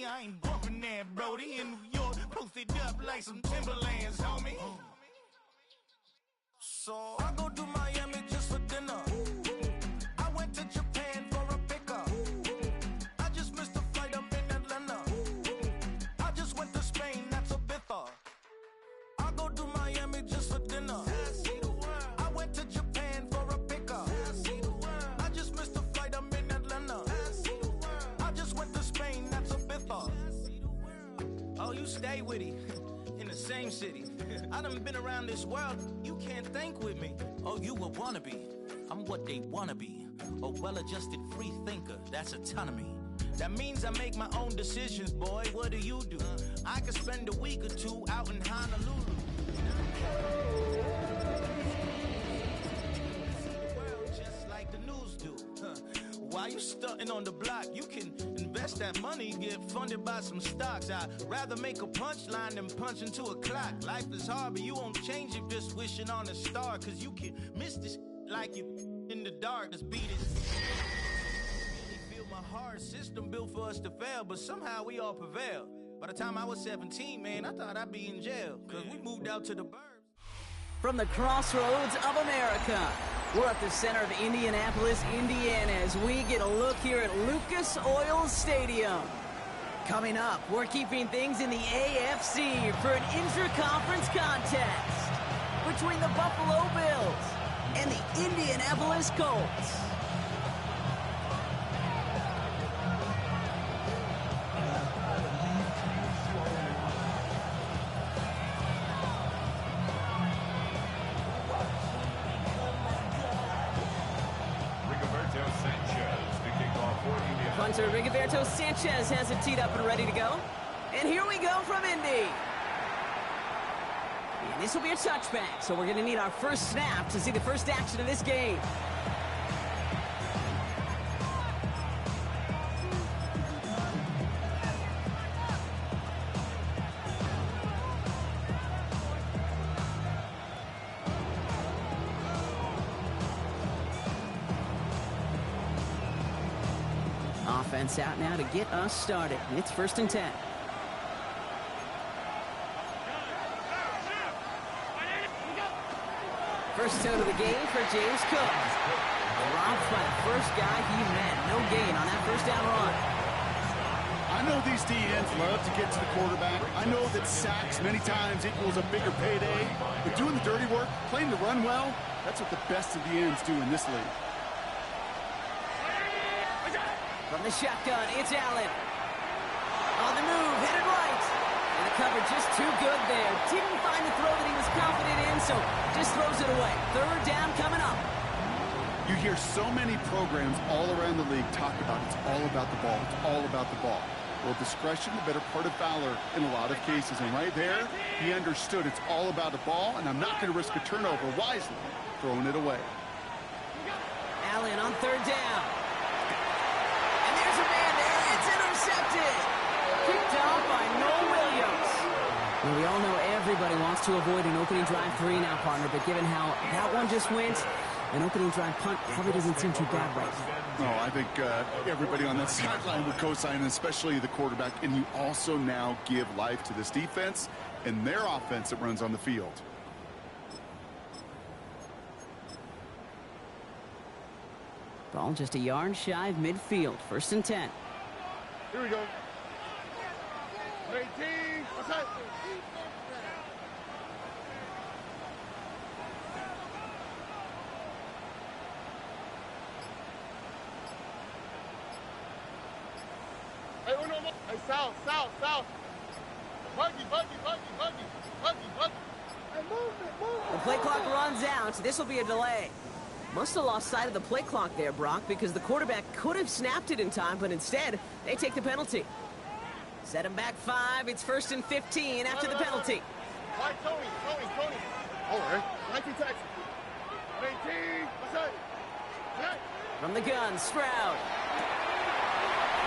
I ain't bumping that, Brody. In New York, posted up like some Timberlands, homie. So I go to Miami just for dinner. I went to Japan for a pickup. I just missed a flight up in Atlanta. I just went to Spain, that's a bither. I go to Miami just for dinner. I went to Japan for a pickup. I just missed a flight up in Atlanta. I just went to Spain, that's a bither. Oh, you stay with it. In the same city. I done been around this world, you can't think with me. Oh, you a wannabe, I'm what they wanna be. A well-adjusted free thinker, that's autonomy. That means I make my own decisions, boy, what do you do? I could spend a week or two out in Honolulu. See the world just like the news do. While you stunting on the block, you can invest that money, get funded by some stocks. I'd rather make a punchline than punch into a clock. Life is hard, but you won't change it just wishing on a star. Cause you can miss this like you in the dark. This beat is really feel my heart. System built for us to fail, but somehow we all prevail. By the time I was 17, man, I thought I'd be in jail. Cause we moved out to the burbs. From the crossroads of America, we're at the center of Indianapolis, Indiana, as we get a look here at Lucas Oil Stadium. Coming up, we're keeping things in the AFC for an intra-conference contest between the Buffalo Bills and the Indianapolis Colts. Punter Rigoberto Sanchez has it teed up and ready to go. And here we go from Indy. And this will be a touchback, so we're going to need our first snap to see the first action of this game. Offense out now to get us started. It's 1st and 10. First tone of the game for James Cook. Dropped by the first guy he met. No gain on that first down run. I know these DNs love to get to the quarterback. I know that sacks many times equals a bigger payday. But doing the dirty work, playing the run well, that's what the best of the ends do in this league. From the shotgun, it's Allen. On the move, headed right. And the cover just too good there. Didn't find the throw that he was confident in, so just throws it away. 3rd down coming up. You hear so many programs all around the league talk about it's all about the ball. It's all about the ball. Well, discretion, the better part of valor in a lot of cases. And right there, he understood it's all about the ball, and I'm not going to risk a turnover wisely, throwing it away. Allen on 3rd down. Intercepted. Picked off by Noel Williams. Well, we all know everybody wants to avoid an opening drive 3 now, partner, but given how that one just went, an opening drive punt probably doesn't seem too bad right now. Oh, I think everybody on that sideline would co-sign, especially the quarterback, and you also now give life to this defense and their offense that runs on the field. Ball just a yard shy of midfield. 1st and 10. Here we go. 18. What's that? Hey, oh no, hey, south. Buggy. Hey, move it. The play clock runs out. This will be a delay. Must have lost sight of the play clock there, Brock, because the quarterback could have snapped it in time, but instead, they take the penalty. Set him back 5. It's 1st and 15 after the penalty. Right, Tony. All right. 19 Texas. 18. What's that? Okay. From the gun, Stroud.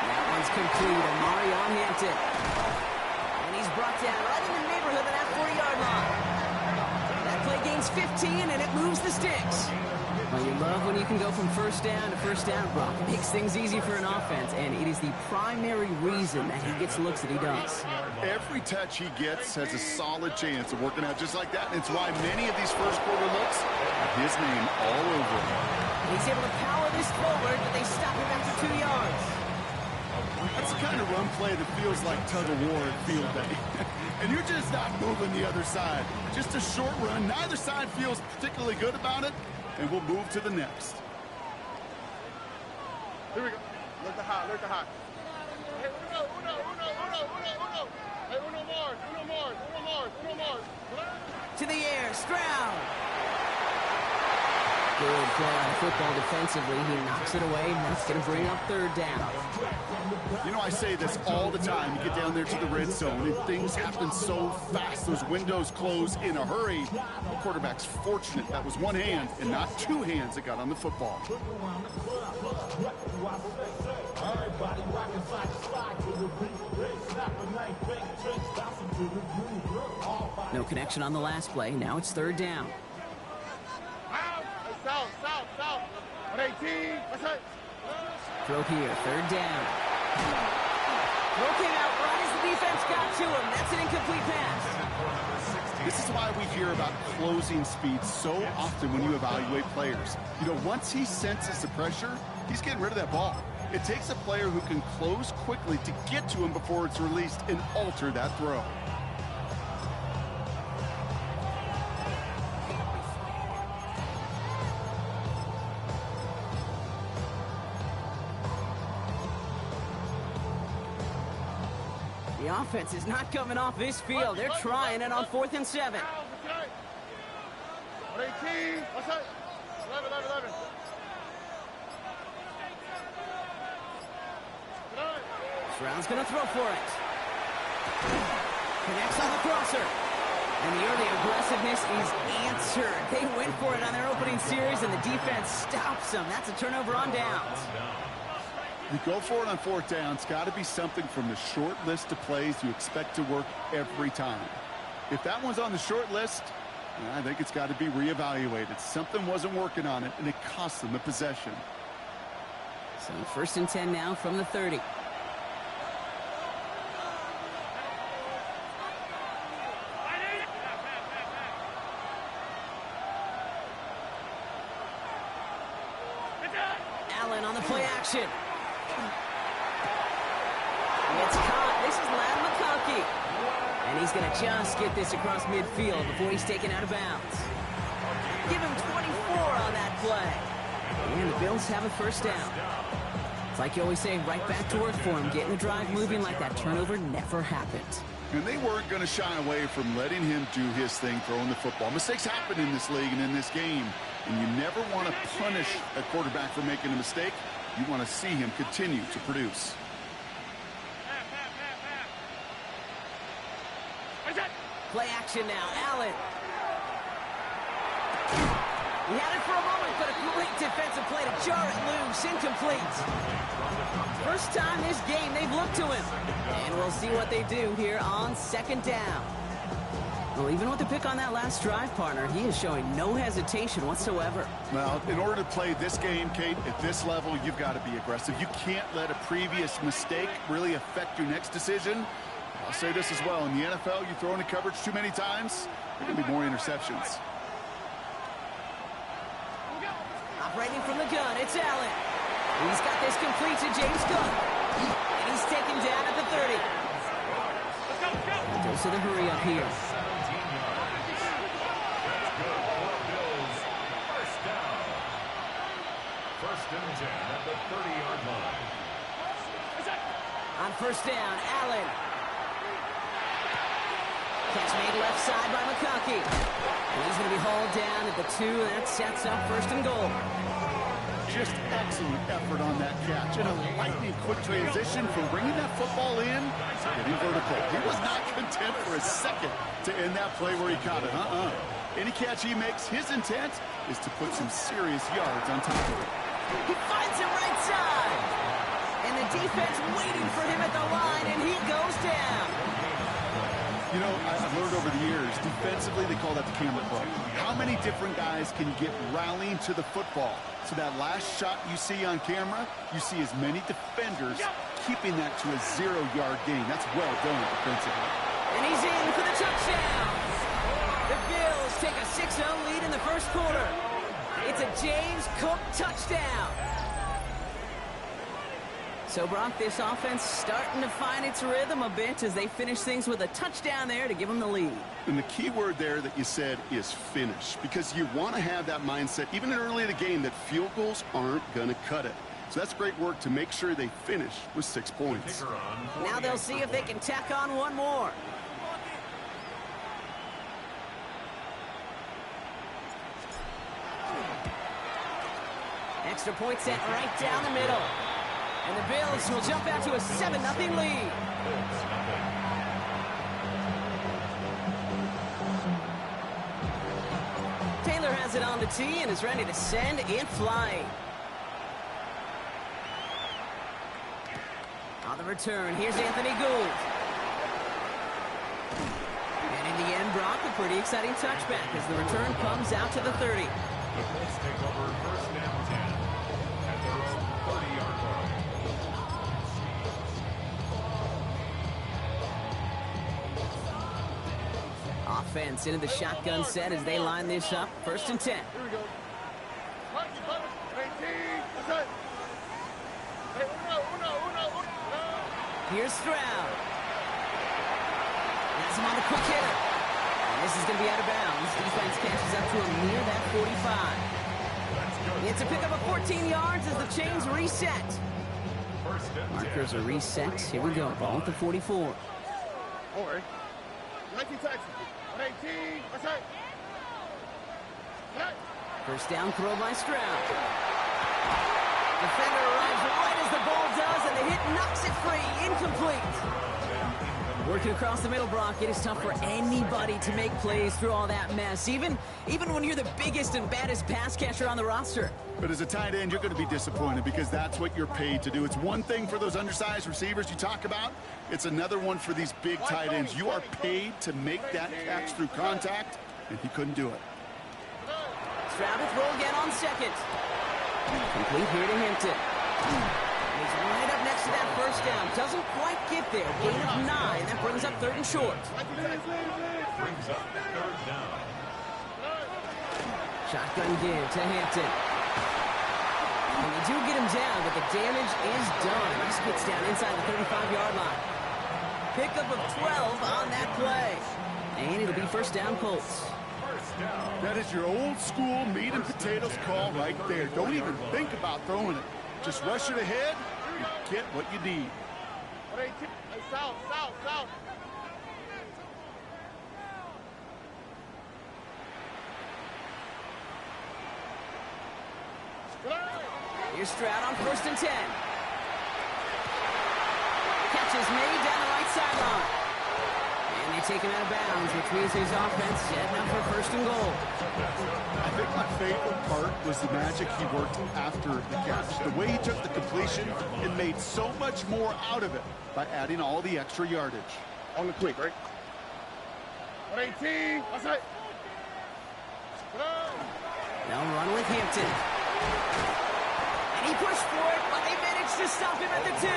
That one's complete. Mario Hampton. And he's brought down right in the neighborhood of that 40-yard line. That play gains 15, and it moves the sticks. Well, you love when you can go from first down to first down, Brock. It makes things easy for an offense, and it is the primary reason that he gets looks that he does. Every touch he gets has a solid chance of working out just like that. And it's why many of these first quarter looks have his name all over them. He's able to power this forward, but they stop him after 2 yards. That's the kind of run play that feels like tug-of-war at field day. And you're just not moving the other side. Just a short run. Neither side feels particularly good about it. And we'll move to the next. Here we go. Look the hot, look the hot. Hey, uno. Hey, uno Mars. To the air, Stroud. Good play on football defensively. He knocks it away, and that's going to bring up third down. You know, I say this all the time. You get down there to the red zone, and things happen so fast. Those windows close in a hurry. The quarterback's fortunate. That was one hand and not two hands that got on the football. No connection on the last play. Now it's third down. South. 118. What's that? Throw here, third down. Throw came out right as the defense got to him. That's an incomplete pass. This is why we hear about closing speed so often when you evaluate players. You know, once he senses the pressure, he's getting rid of that ball. It takes a player who can close quickly to get to him before it's released and alter that throw. The offense is not coming off this field. They're trying it on 4th and 7. 118. What's that? 11. Stroud's going to throw for it. Connects on the crosser. And the early aggressiveness is answered. They went for it on their opening series, and the defense stops them. That's a turnover on downs. You go for it on 4th down. It's got to be something from the short list of plays you expect to work every time. If that one's on the short list, I think it's got to be reevaluated. Something wasn't working on it, and it cost them the possession. So 1st and 10 now from the 30. Allen on the play action. It's caught. This is Lam McConkey. And he's going to just get this across midfield before he's taken out of bounds. Give him 24 on that play. And the Bills have a first down. It's like you always say, right back to work for him, getting the drive moving like that turnover never happened. And they weren't going to shy away from letting him do his thing, throwing the football. Mistakes happen in this league and in this game. And you never want to punish a quarterback for making a mistake. You want to see him continue to produce. Play action now, Allen. He had it for a moment, but a great defensive play to jar it loose, incomplete. First time this game they've looked to him. And we'll see what they do here on 2nd down. Well, even with the pick on that last drive, partner, he is showing no hesitation whatsoever. Well, in order to play this game, Kate, at this level, you've got to be aggressive. You can't let a previous mistake really affect your next decision. I'll say this as well. In the NFL, you throw into coverage too many times, there can be more interceptions. Operating from the gun, it's Allen. He's got this complete to James Cook. And he's taken down at the 30. Goes to the hurry up here. First and 10 at the 30-yard line. On 1st down, Allen. Catch made left side by McConkey. And he's going to be hauled down at the 2, and that sets up 1st and goal. Just excellent effort on that catch. And a lightning quick transition from bringing that football in to getting vertical. He was not content for a second to end that play where he caught it. Any catch he makes, his intent is to put some serious yards on top of it. He finds him right side. And the defense waiting for him at the line, and he goes down. You know, I've learned over the years, defensively, they call that the camera club. How many different guys can get rallying to the football? So that last shot you see on camera, you see as many defenders keeping that to a 0-yard gain. That's well done defensively. And he's in for the touchdown. The Bills take a 6-0 lead in the first quarter. It's a James Cook touchdown. So, Brock, this offense starting to find its rhythm a bit as they finish things with a touchdown there to give them the lead. And the key word there that you said is finish, because you want to have that mindset, even early in the game, that field goals aren't going to cut it. So that's great work to make sure they finish with 6 points. Now they'll see if they can tack on one more. Extra point sent right down the middle. And the Bills will jump out to a 7-0 lead. Taylor has it on the tee and is ready to send it flying. On the return, here's Anthony Gould. And in the end, Brock, a pretty exciting touchback as the return comes out to the 30. The Colts take over first down 10 at their 30-yard line. Offense into the shotgun set as they line this up. 1st and 10. Here we go. 18. Hey, uno. Here's Stroud. That's him on the quick hitter. And this is going to be out of bounds. Defense catches up to him near that 45. It's a pickup of 14 yards as the chains reset. Markers are reset. Here we go. Ball at the 44. All right. 19 Texas. 118. That's right. First down throw by Stroud. Defender arrives right as the ball does, and the hit knocks it free. Incomplete. Working across the middle, Brock, it is tough for anybody to make plays through all that mess, even when you're the biggest and baddest pass catcher on the roster. But as a tight end, you're going to be disappointed because that's what you're paid to do. It's one thing for those undersized receivers you talk about. It's another one for these big tight ends. You are paid to make that catch through contact, and he couldn't do it. Stroud to throw again on second. Complete here to Hinton. He's right up next to that first down. Doesn't quite get there. Gain of 9. That brings up 3rd and short. Brings up 3rd down. Shotgun give to Hampton. And they do get him down, but the damage is done. He gets down inside the 35-yard line. Pickup of 12 on that play. And it'll be 1st down Colts. That is your old school meat and potatoes call right there. Don't even think about throwing it. Just rush it ahead and get what you need. Hey, south. Here's Stroud on 1st and 10. Catch is made down the right sideline. And they take him out of bounds, which means his offense setting up for 1st and goal. I think my favorite part was the magic he worked after the catch. The way he took the completion and made so much more out of it by adding all the extra yardage. On the quick, right? 118. That's right. They'll run with Hampton. And he pushed for it, but they managed to stop him at the 2.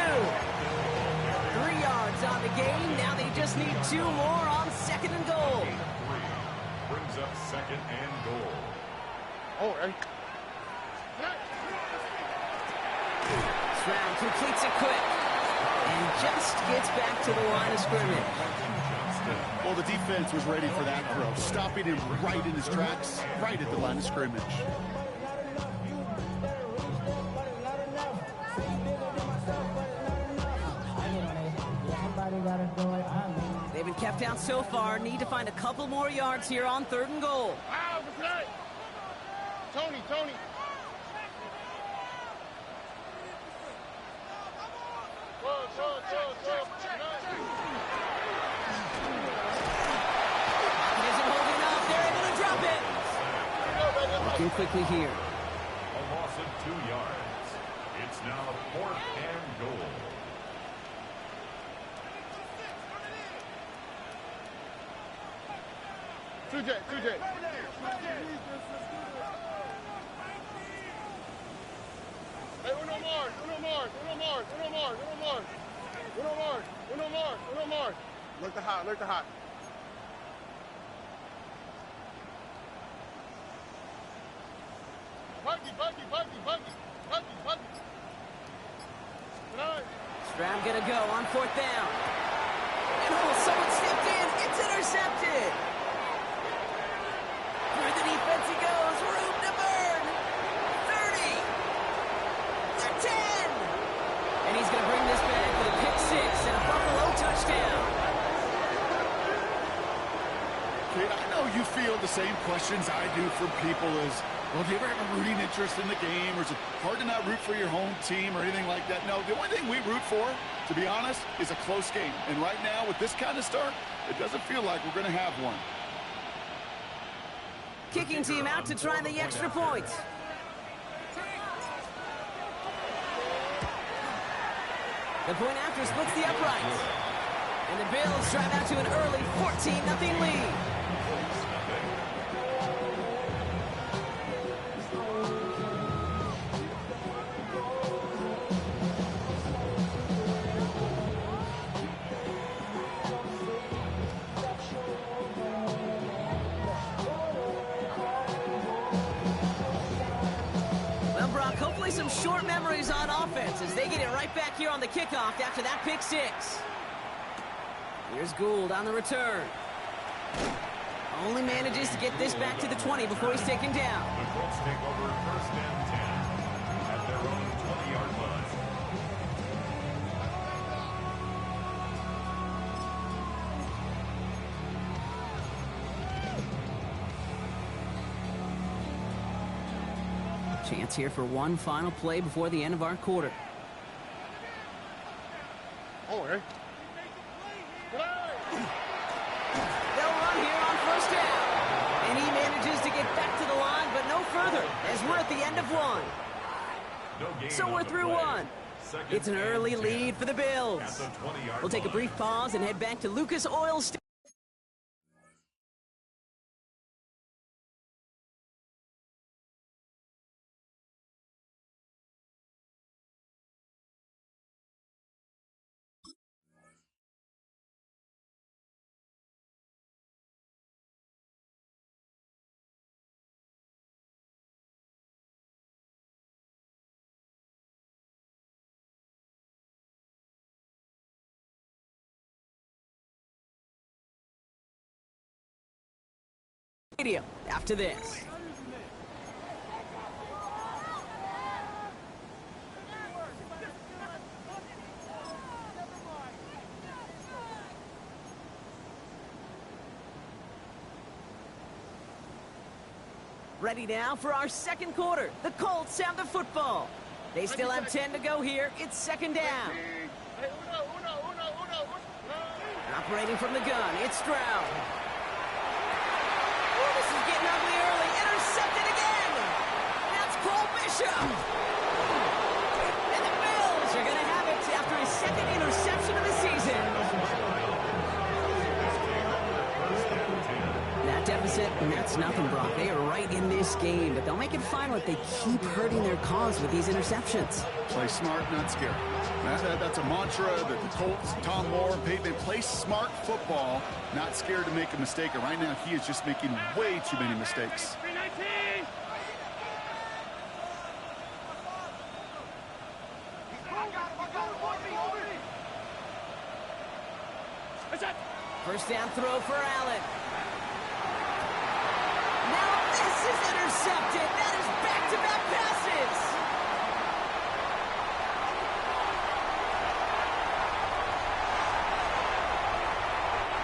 3 yards on the gain. Now they just need 2 more on 2nd and goal. Brings up 2nd and goal. All right. Stroud completes it quick and just gets back to the line of scrimmage. Well, the defense was ready for that throw, stopping him right in his tracks, right at the line of scrimmage. They've been kept out so far. Need to find a couple more yards here on 3rd and goal. Tony. Isn't holding up. They're able to drop it. Looking quickly here. A loss of 2 yards. It's now 4th and goal. 2J. Hey, uno more. Look the hot. Buggy. Stroud gonna go on 4th down. And someone stepped in. It's intercepted. Through the defense he goes. Room to burn. 30. The 10. And he's gonna bring this back with a pick 6 and a Buffalo touchdown. Kid, I know you feel the same questions I do from people as, well, do you ever have a rooting interest in the game, or is it hard to not root for your home team or anything like that? No, the only thing we root for, to be honest, is a close game. And right now, with this kind of start, it doesn't feel like we're going to have one. Kicking team out to try the extra point. The point after splits the uprights. And the Bills drive out to an early 14-0 lead. Hopefully some short memories on offense as they get it right back here on the kickoff after that pick 6. Here's Gould on the return. Only manages to get this back to the 20 before he's taken down. The Colts take over 1st and 10 at their own 20-yard line. Chance here for one final play before the end of our quarter. Oh, hey. They'll run here on 1st down. And he manages to get back to the line, but no further, as we're at the end of 1. So we're through 1. It's an early lead for the Bills. We'll take a brief pause and head back to Lucas Oil Stadium. After this. Ready now for our second quarter. The Colts have the football. They still have 10 to go here. It's 2nd down. Operating from the gun, it's Stroud. This is getting ugly early. Intercepted again. That's Cole Bishop. And the Bills are going to have it after his 2nd interception of the season. That deficit, and that's nothing, Brock. They are right in this game, but they'll make it final if they keep hurting their cause with these interceptions. Play smart, not scared. That's a mantra that the Colts, Tom Moore, and Peyton, play smart football, not scared to make a mistake. And right now, he is just making way too many mistakes. First down throw for Allen. Now this is intercepted. That is back-to-back passes.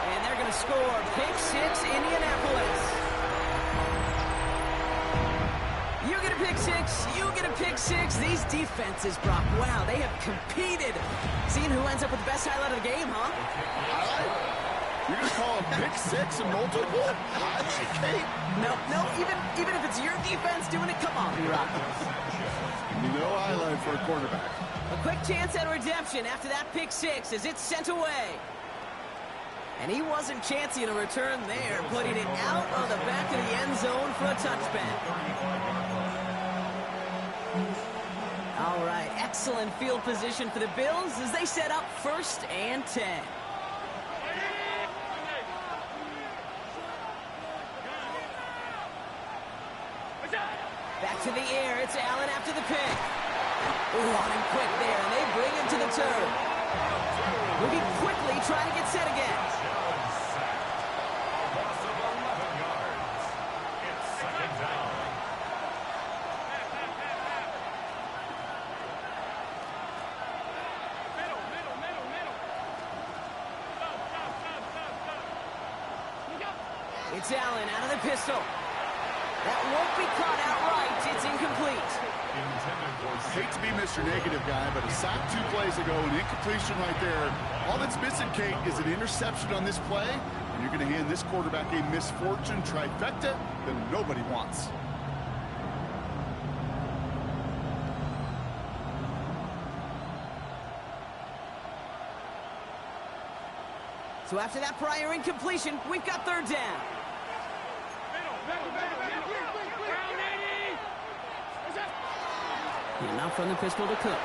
And they're going to score. Pick 6, Indianapolis. You get a pick 6. You get a pick 6. These defenses, Brock, wow, they have competed. Seeing who ends up with the best highlight of the game, huh? You're going to call a pick 6 and multiple? No, even if it's your defense doing it, come on, B-Rock. No highlight for a quarterback. A quick chance at redemption after that pick 6 as it's sent away. And he wasn't chancing a return there, putting it out of the back of the end zone for a touchback. All right, excellent field position for the Bills as they set up 1st and 10. Back to the air, it's Allen after the pick. Ooh, on him quick there, and they bring him to the turf. Moving quickly, trying to get set again. Loss of 11 yards. It's 2nd down. It's Allen out of the pistol. That won't be caught outright. It's incomplete. Hate to be Mr. Negative guy, but a sack 2 plays ago, an incompletion right there. All that's missing, Kate, is an interception on this play, and you're going to hand this quarterback a misfortune trifecta that nobody wants. So after that prior incompletion, we've got 3rd down. And now from the pistol to Cook.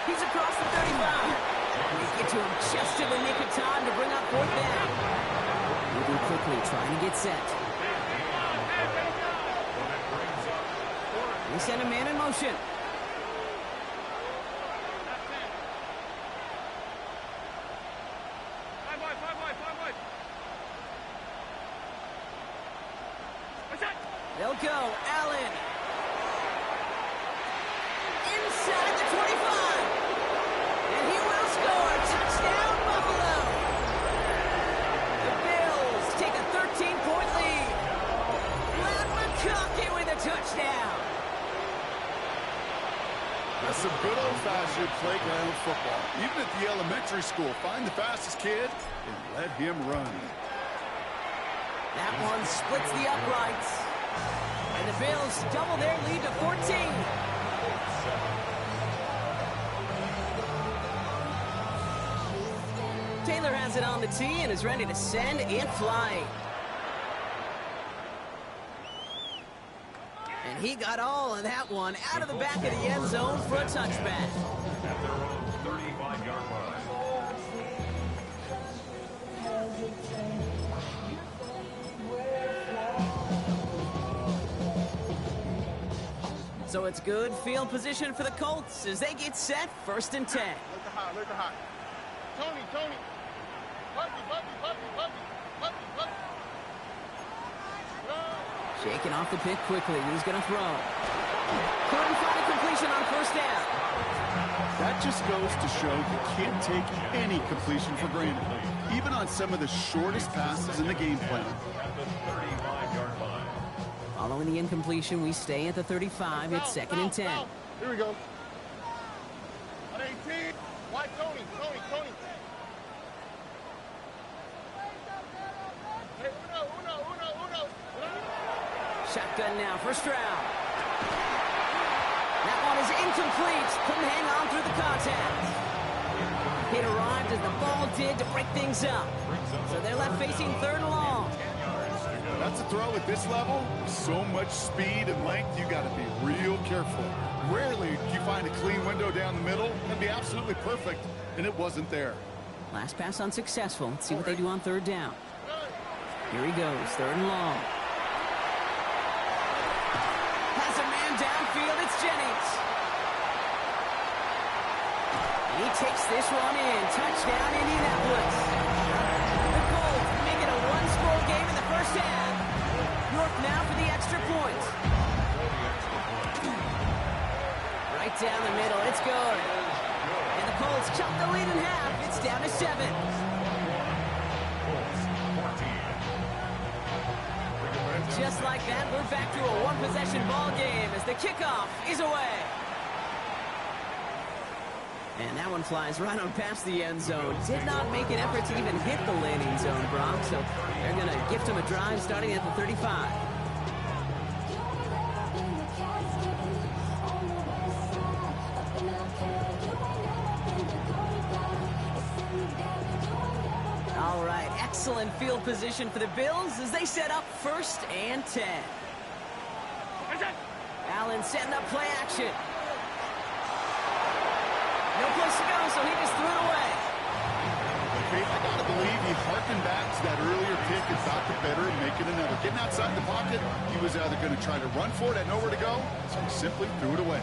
He's across the 35. And they get to him just in the nick of time to bring up 4th down. Moving quickly, trying to get set. They send a man in motion. They'll go. Allen. Inside the 25. And he will score. Touchdown, Buffalo. The Bills take a 13-point lead. Matt McConkey with a touchdown. That's some good old-fashioned playground football. Even at the elementary school, find the fastest kid and let him run. That one splits the uprights. And the Bills double their lead to 14. Taylor has it on the tee and is ready to send it flying. And he got all of that one out of the back of the end zone for a touchback. At their own 35-yard line. So it's good field position for the Colts as they get set 1st and 10. Look at hot. Tony. Puppy. Shaking off the pick quickly. He's going to throw. Couldn't find a completion on 1st down. That just goes to show you can't take any completion for granted, even on some of the shortest passes in the game plan. At the 35-yard line. Following the incompletion, we stay at the 35. It's 2nd and 10. Here we go. On 18. Why Tony? Hey, Uno. Shotgun now, 1st round. That one is incomplete. Couldn't hang on through the contact. It arrived as the ball did to break things up. So they're left facing 3rd and long. That's a throw at this level. So much speed and length, you got to be real careful. Rarely do you find a clean window down the middle. That'd be absolutely perfect, and it wasn't there. Last pass unsuccessful. Let's see what they do on 3rd down. Here he goes, 3rd and long. Has a man downfield, it's Jennings. He takes this one in. Touchdown, Indianapolis. The Colts make it a 1-score game in the 1st half. York now for the extra point. Right down the middle, it's good. And the Colts chop the lead in half. It's down to 7. Just like that, we're back to a 1-possession ball game as the kickoff is away. And that one flies right on past the end zone. Did not make an effort to even hit the landing zone, Brock. So they're going to gift him a drive starting at the 35. All right, excellent field position for the Bills as they set up 1st and 10. Allen setting up play action. No place to go, so he just threw it away. Okay, I got to believe he harkened back to that earlier pick and thought the better and make it another. Getting outside the pocket, he was either going to try to run for it and nowhere to go, so he simply threw it away.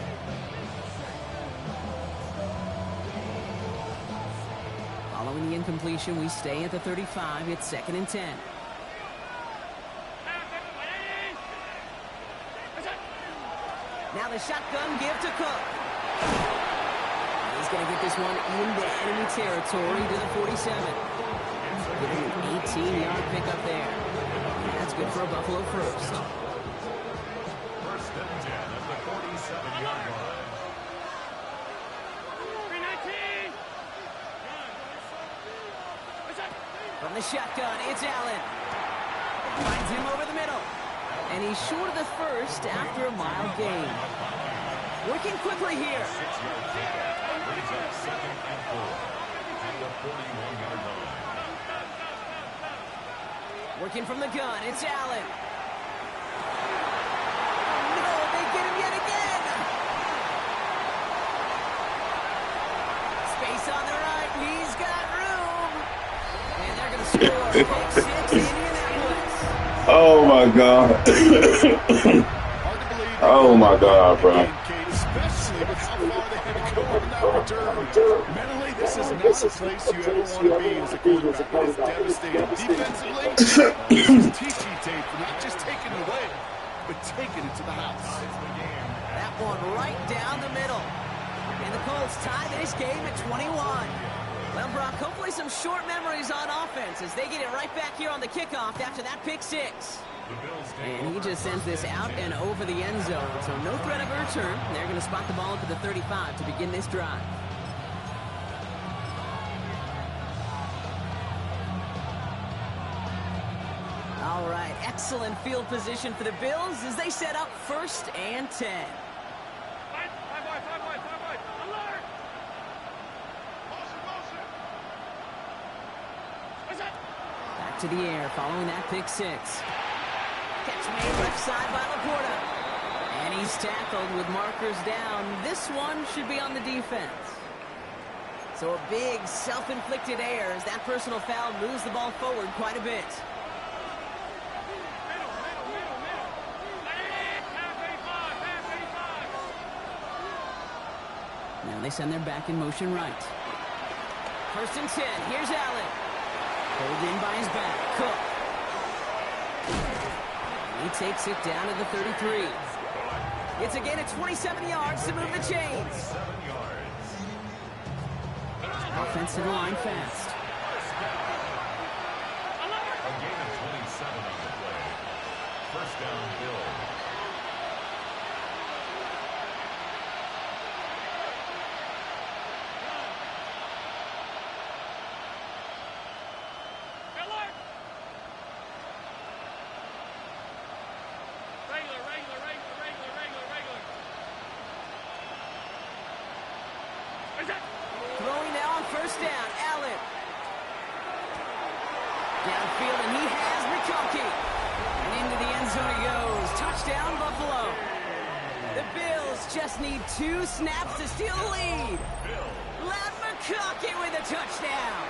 Following the incompletion, we stay at the 35. It's 2nd and 10. Now the shotgun give to Cook. He's going to get this one into enemy territory to the 47. Getting an 18-yard pickup there. That's good for a Buffalo first. 1st and 10 at the 47-yard line. From the shotgun, it's Allen. Finds him over the middle. And he's short of the first after a mile gain. Working quickly here. 6-yard pickup brings up 2nd and 4 at the 41-yard line. Working from the gun, it's Allen. No, they get him yet again. Space on the right, he's got room. And they're going to score. Pick 6, Indianapolis. Oh my God. Oh my God, bro. Especially with how far they had to go on that return. Mentally, this is not the place you ever want to be as a quarterback. It is devastating. Defensively, this is teaching tape for not just taking it away, but taking it to the house. That one right down the middle. And the Colts tie this game at 21. Well, Brock, hopefully some short memories on offense as they get it right back here on the kickoff after that pick 6. And he just sends this out and over the end zone. So no threat of a return. They're going to spot the ball up at the 35 to begin this drive. All right, excellent field position for the Bills as they set up 1st and 10. Back to the air following that pick 6. Catch made left side by Laporta. And he's tackled with markers down. This one should be on the defense. So a big self-inflicted error as that personal foul moves the ball forward quite a bit. Now they send their back in motion right. 1st and 10. Here's Allen. Pulled in by his back. Cook. He takes it down to the 33. It's a gain of 27 yards to move the chains. Offensive line fast. A gain of 27 on the play. 1st down, Bills. Throwing now on 1st down, Allen. Downfield, and he has McConkey. And into the end zone he goes. Touchdown, Buffalo. The Bills just need 2 snaps to steal the lead. Lad McConkey with a touchdown.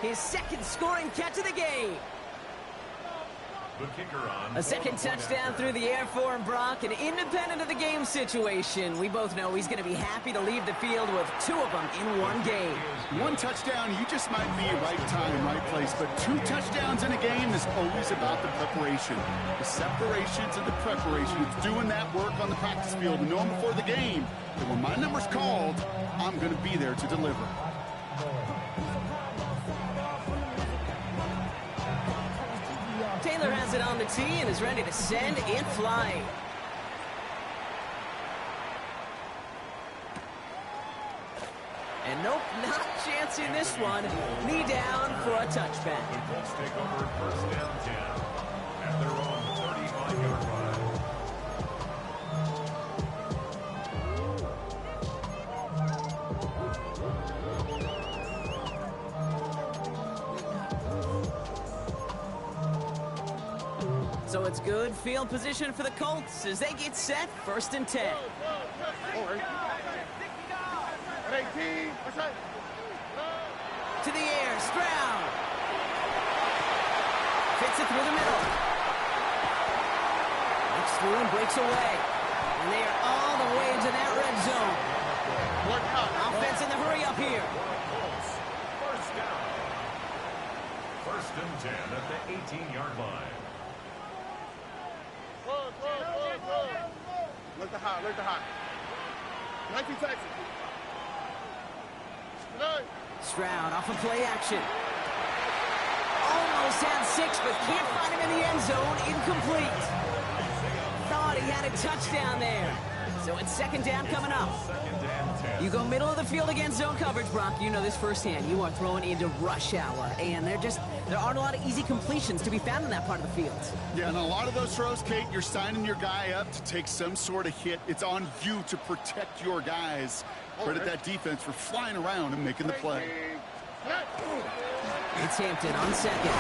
His 2nd scoring catch of the game. The kicker on. A second touchdown through the air for him, Brock, and independent of the game situation, we both know he's going to be happy to leave the field with 2 of them in one game. 1 touchdown, you just might be right time, right place, but 2 touchdowns in a game is always about the preparation. The separations and the preparation. It's doing that work on the practice field and knowing before the game that when my number's called, I'm going to be there to deliver. Taylor has it on the tee and is ready to send it flying. And nope, not chancing this one. Knee down for a touchback. The Colts take over first down 10 at their own 35-yard line. So it's good field position for the Colts as they get set, 1st and 10. To the air, Stroud. Fits it through the middle. Breaks through and breaks away. And they are all the way into that red zone. Offense in the hurry up here. First down. 1st and 10 at the 18-yard line. Look the hot, look the hot. 19 Texas. Stroud off of play action. Almost had 6, but can't find him in the end zone. Incomplete. Thought he had a touchdown there. So it's 2nd down coming up. You go middle of the field against zone coverage, Brock. You know this firsthand. You are throwing into rush hour, and there aren't a lot of easy completions to be found in that part of the field. Yeah, and a lot of those throws, Kate, you're signing your guy up to take some sort of hit. It's on you to protect your guys. Credit that defense for flying around and making the play. It's Hampton on 2nd.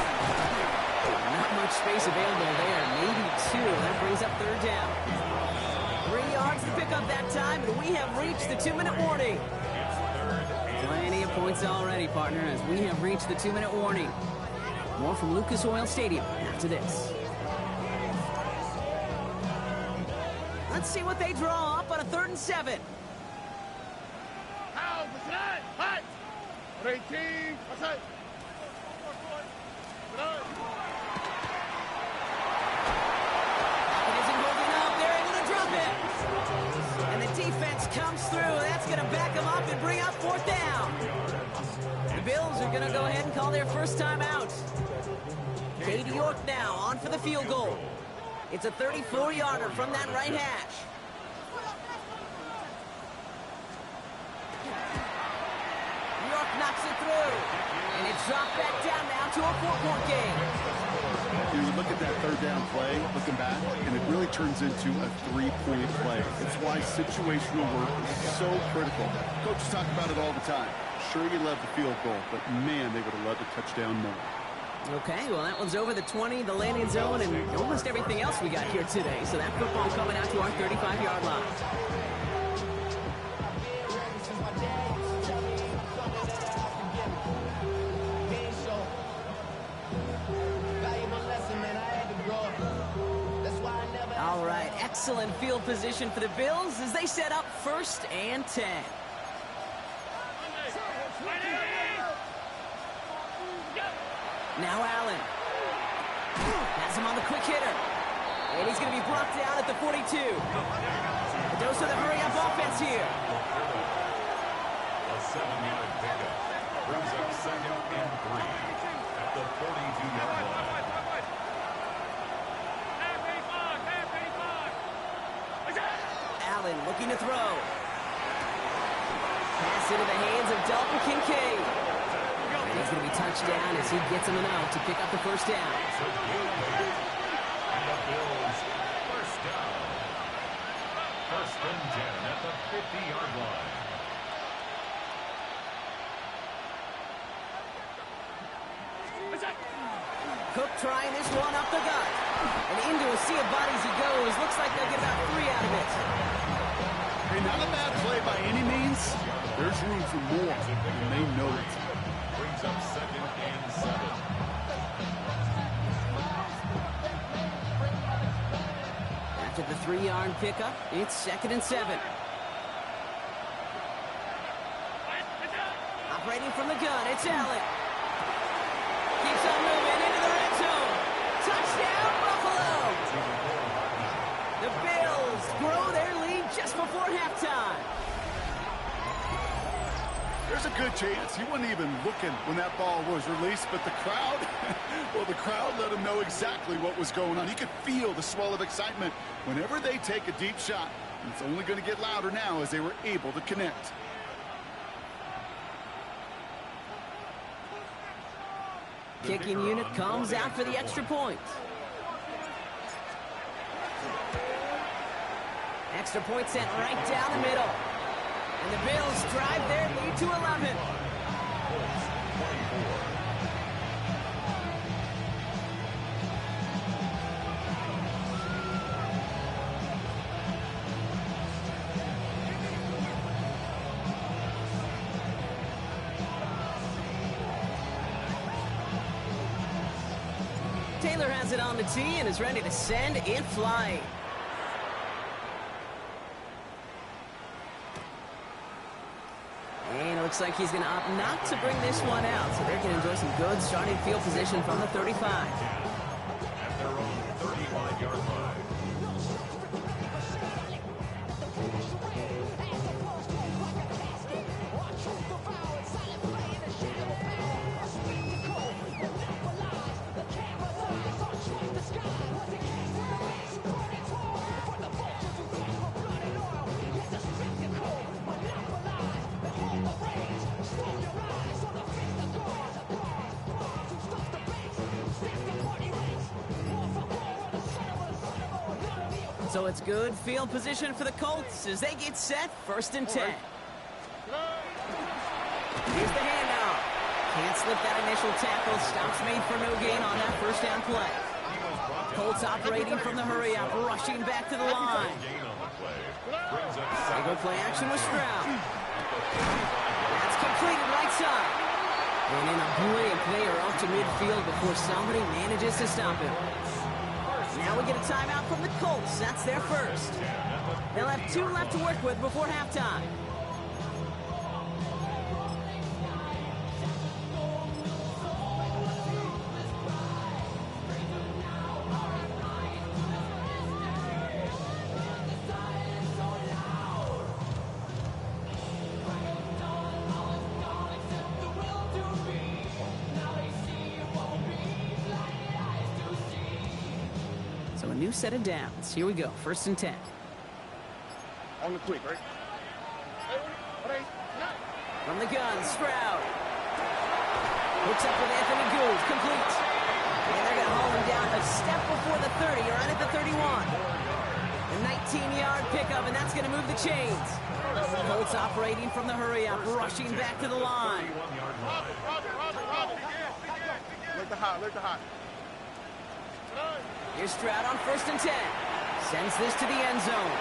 Not much space available there. Maybe 2. That brings up 3rd down. 3 yards to pick up that time, and we have reached the 2-minute warning. Plenty of points already, partner, as we have reached the 2-minute warning. More from Lucas Oil Stadium after this. Let's see what they draw up on a 3rd and 7. Hot. 18. Outside. It isn't holding up. They're able to drop it. And the defense comes through. That's going to back them up and bring up 4th down. The Bills are going to go ahead and call their first time out. Katie York now on for the field goal. It's a 34-yarder from that right hash. York knocks it through. And it's dropped back down now to a 4-point game. You look at that 3rd down play, looking back, and it really turns into a 3-point play. It's why situational work is so critical. Coaches talk about it all the time. Sure, you love the field goal, but man, they would have loved a touchdown more. Okay, well, that one's over the 20, the landing zone, and almost everything else we got here today. So that football coming out to our 35-yard line. All right, excellent field position for the Bills as they set up 1st and 10. Now Allen. Has him on the quick hitter. And he's going to be brought down at the 42. A dose of the hurry-up offense here. A 7-yard pickup brings up 2nd and 3 at the 42-yard line. Allen looking to throw. Pass into the hands of Dalton Kincaid. And he's going to be touched down as he gets him an out to pick up the 1st down. And the Bills, 1st down. 1st and 10 at the 50-yard line. Cook trying this one up the gut. And into a sea of bodies he goes. Looks like they'll get about 3 out of it. Hey, not a bad play by any means. There's room for more, and they know it. Brings up 2nd and 7. After the 3-yard pickup, it's 2nd and 7. Operating from the gun, it's Allen. Keeps on moving into the red zone. Touchdown, Buffalo! The Bills grow their lead just before halftime. There's a good chance he wasn't even looking when that ball was released, but the crowd, well, the crowd let him know exactly what was going on. He could feel the swell of excitement whenever they take a deep shot. And it's only going to get louder now as they were able to connect. Kicking unit comes out for the extra point. Extra point sent right down the middle. And the Bills drive their lead to 11. Taylor has it on the tee and is ready to send it flying. And it looks like he's going to opt not to bring this one out, so they're going to enjoy some good starting field position from the 35. At their own 35-yard line. So it's good field position for the Colts as they get set, 1st and 10. Here's the handoff. Can't slip that initial tackle. Stops made for no gain on that 1st down play. Colts operating from the hurry-up, rushing back to the line. They go play action with Stroud. That's completed right side. And in a blink, they are up to midfield before somebody manages to stop him. Now we get a timeout from the Colts. That's their first. They'll have 2 left to work with before halftime. So a new set of downs. Here we go, 1st and 10. On the quick, right? From the gun, Stroud. Hooks up with Anthony Gould, complete. And they're going to haul him down a step before the 30, or right at the 31. A 19-yard pickup, and that's going to move the chains. Colts operating from the hurry-up, rushing back to the line. Lick the hot, lick the hot. Here's Stroud on 1st and 10. Sends this to the end zone.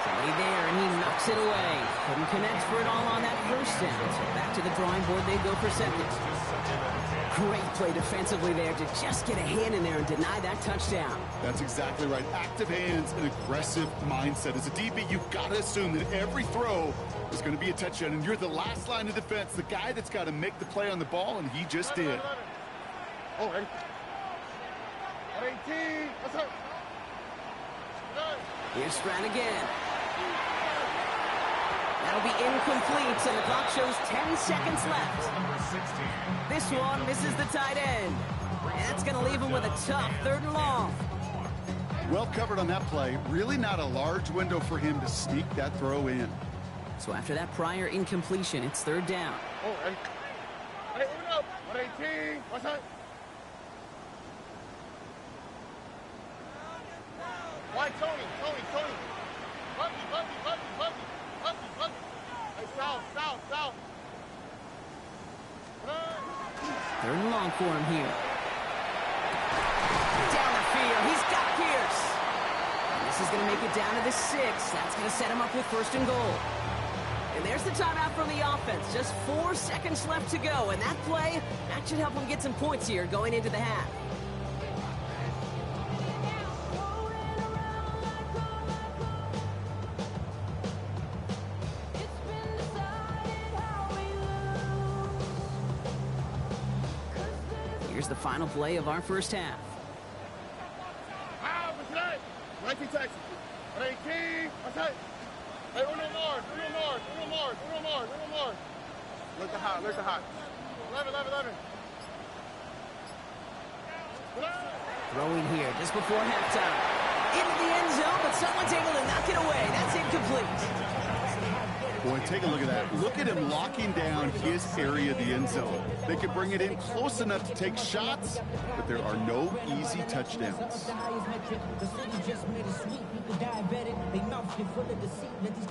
Somebody there, and he knocks it away. Couldn't connect for it all on that 1st down. So back to the drawing board they go for 2nd. Great play defensively there to just get a hand in there and deny that touchdown. That's exactly right. Active hands and aggressive mindset. As a DB, you've got to assume that every throw is going to be a touchdown, and you're the last line of defense, the guy that's got to make the play on the ball, and he just did. Oh, hey. 18. What's up? Here's Stroud again. That'll be incomplete, and the clock shows 10 seconds left. This one misses the tight end. And that's going to leave him with a tough 3rd and long. Well covered on that play. Really not a large window for him to sneak that throw in. So after that prior incompletion, it's 3rd down. Oh, hey. Hey, Uno. 118. What's up? Why, Tony? Bucky. Hey, south. 3rd and long for him here. Down the field. He's got Pierce. And this is going to make it down to the 6. That's going to set him up with 1st and goal. And there's the timeout from the offense. Just 4 seconds left to go. And that play, that should help him get some points here going into the half. Here's the final play of our first half. Look the hot, look the hot. 11. Throwing here just before halftime. Into the end zone, but someone's able to knock it away. That's incomplete. Boy, take a look at that. Look at him locking down his area of the end zone. They can bring it in close enough to take shots, but there are no easy touchdowns.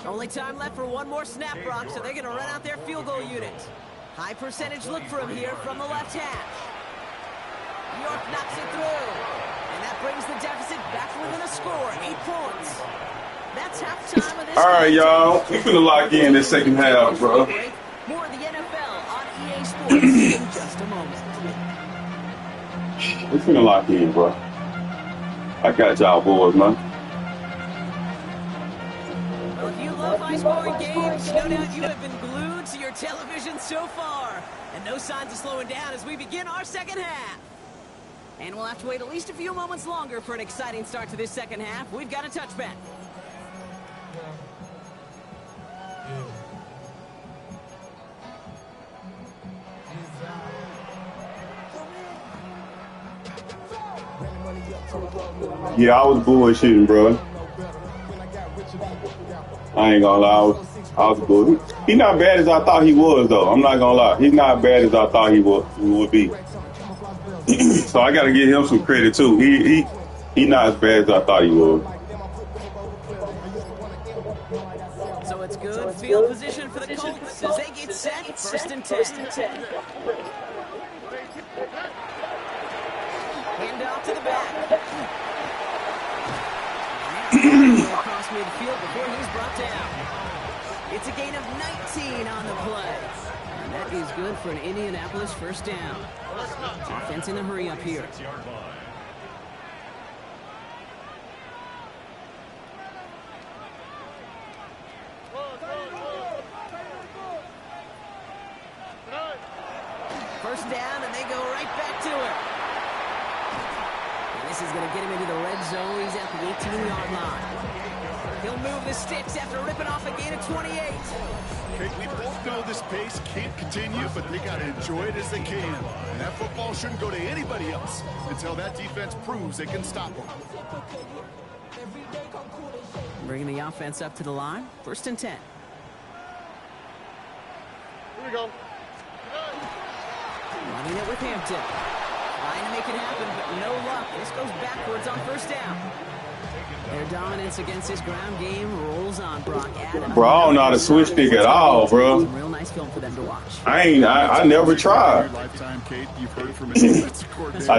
Only time left for one more snap, Brock, so they're going to run out their field goal unit. High percentage look for him here from the left hash. York knocks it through. And that brings the deficit back within a score, 8 points. That's halftime of this. All right, y'all. We're going to lock in this second half, bro. More of the NFL on EA Sports in just a moment. We're going to lock in, bro. I got y'all boys, man. Well, if you love high-scoring games, no doubt you have been glued to your television so far. And no signs of slowing down as we begin our second half. And we'll have to wait at least a few moments longer for an exciting start to this second half. We've got a touchback. Yeah, I was bullshitting, bro. I ain't gonna lie, I was bullshitting. He's not bad as I thought he was, though. I'm not gonna lie. He's not bad as I thought he would be. So I gotta give him some credit too. He not as bad as I thought he was. So it's good field position for the Colts as they get set. 1st and 10. Hand off to the back. Across midfield before he's brought down. It's a gain of 19 on the play. And that is good for an Indianapolis 1st down. Offense in a hurry up here. First down, and they go right back to it. And this is going to get him into the red zone. He's at the 18-yard line. He'll move the sticks after ripping off a gain of 28. Okay, we both know this pace can't continue, but they got to enjoy it as they can. And that football shouldn't go to anybody else until that defense proves they can stop them. Bringing the offense up to the line. 1st and 10. Here we go. Running it with Hampton. Trying to make it happen, but no luck. This goes backwards on 1st down. Their dominance against this ground game rolls on, Brock. Bro, I don't know how to switch stick at all, bro. Real nice film for them to watch. I never tried. I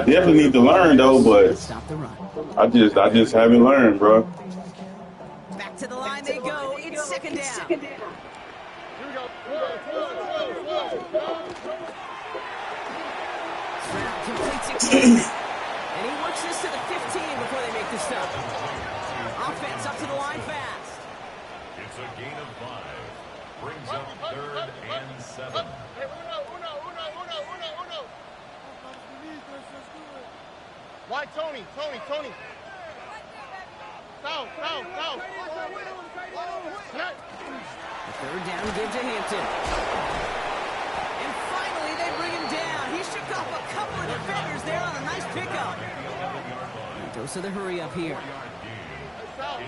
definitely need to learn though, but Stop the run. I just haven't learned, bro. Back to the line they go. It's 2nd down. Here we go. Stroud completes it quickly. And he works this to the 15 before they make the stop. Offense up to the line fast. It's a gain of 5. Brings up 3rd and 7. Hey, uno. Why, Tony? Down. The 3rd down give to Hampton. And finally they bring him down. He shook off a couple of defenders there on a nice pickup. And dose of the hurry up here. South.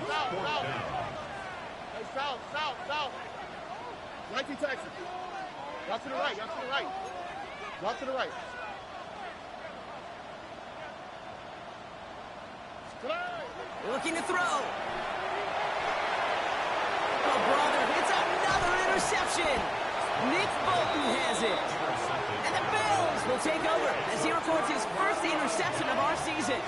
Hey, south. 19 Texas. Y'all to the right. Looking to throw. Oh, brother, it's another interception. Nick Bolton has it. And the Bills will take over as he records his 1st interception of our season.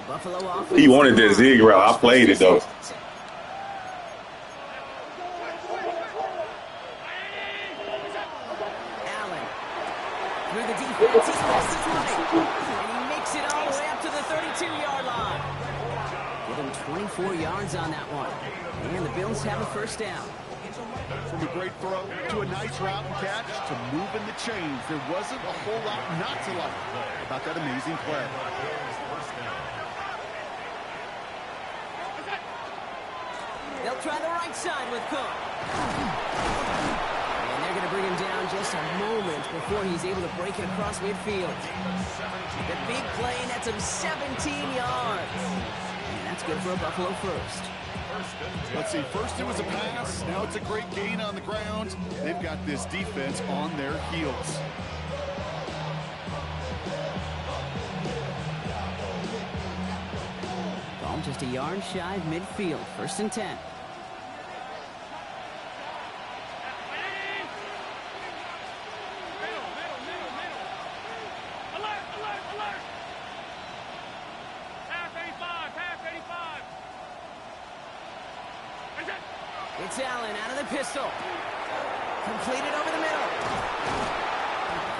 Buffalo offense. He wanted that zig route. I played it though. Allen through the defense. He's lost his money. And he makes it all the way up to the 32-yard line. Give him 4 yards on that one. And the Bills have a first down. From a great throw to a nice route and catch to moving the chains, there wasn't a whole lot not to like about that amazing play. They'll try the right side with Cook. And they're going to bring him down just a moment before he's able to break it across midfield. The big play nets him 17 yards. And that's good for a Buffalo first. Let's see, first it was a pass, now it's a great gain on the ground. They've got this defense on their heels. Ball just a yard shy of midfield, 1st and 10. It's Allen out of the pistol. Completed over the middle.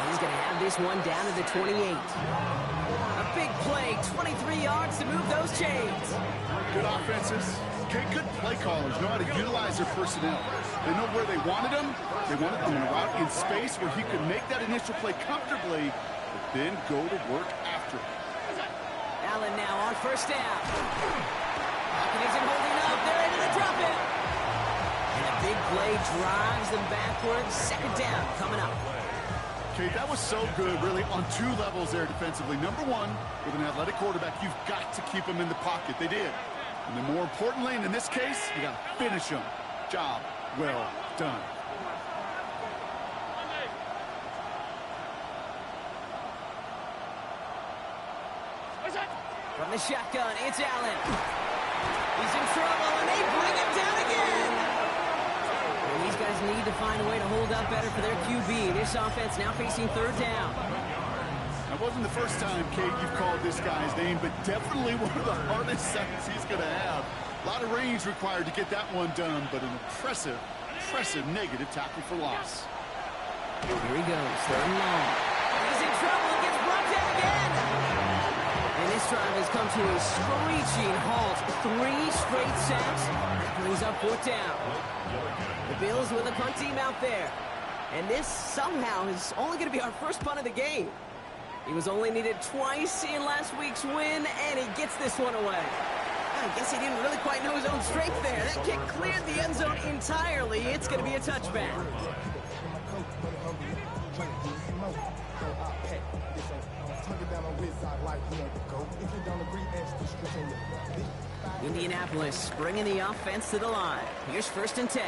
He's going to have this one down to the 28. A big play, 23 yards to move those chains. Good offenses. Okay, good play callers know how to utilize their personnel. They know where they wanted them. They wanted them in a route in space where he could make that initial play comfortably, but then go to work after it. Allen now on 1st down. Hopkins isn't holding up. They're into the drop it. And a big play drives them backwards. 2nd down coming up. Okay, that was so good, really, on 2 levels there defensively. Number one, with an athletic quarterback, you've got to keep him in the pocket. They did. And then more importantly, and in this case, you got to finish him. Job well done. From the shotgun, it's Allen. He's in trouble, and they bring him down again. And these guys need to find a way to hold up better for their QB. This offense now facing 3rd down. That wasn't the first time, Kate, you've called this guy's name, but definitely one of the hardest sacks he's going to have. A lot of range required to get that one done, but an impressive negative tackle for loss. Here he goes, 3rd and long. He's in trouble and gets brought down again. And this drive has come to a screeching halt. 3 straight sacks. That brings up 4th down. The Bills with a punt team out there. And this somehow is only going to be our first punt of the game. He was only needed twice in last week's win, and he gets this one away. I guess he didn't really quite know his own strength there. That kick cleared the end zone entirely. It's going to be a touchback. Indianapolis bringing the offense to the line. Here's 1st and 10.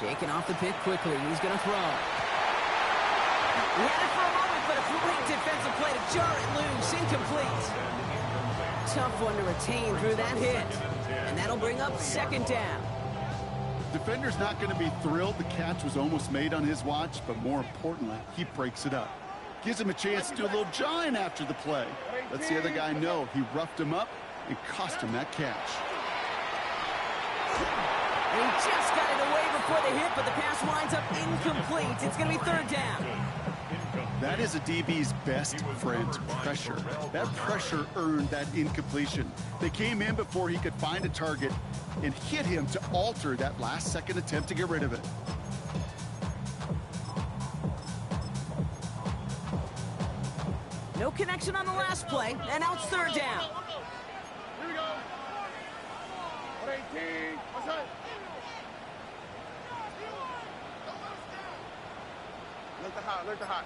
Shaking off the pick quickly. He's going to throw. He had it for a moment, but a great defensive play to jar it loose. Incomplete. Tough one to retain through that hit. And that'll bring up 2nd down. Defender's not going to be thrilled the catch was almost made on his watch, but more importantly, he breaks it up. Gives him a chance to do a little jawing after the play. Lets the other guy know he roughed him up and cost him that catch. He just got it away before the hit, but the pass winds up incomplete. It's going to be 3rd down. That is a DB's best friend, pressure. That pressure earned that incompletion. They came in before he could find a target and hit him to alter that last-second attempt to get rid of it. No connection on the last play, and now it's 3rd down. Here we go. 18. What's that? Look the hot.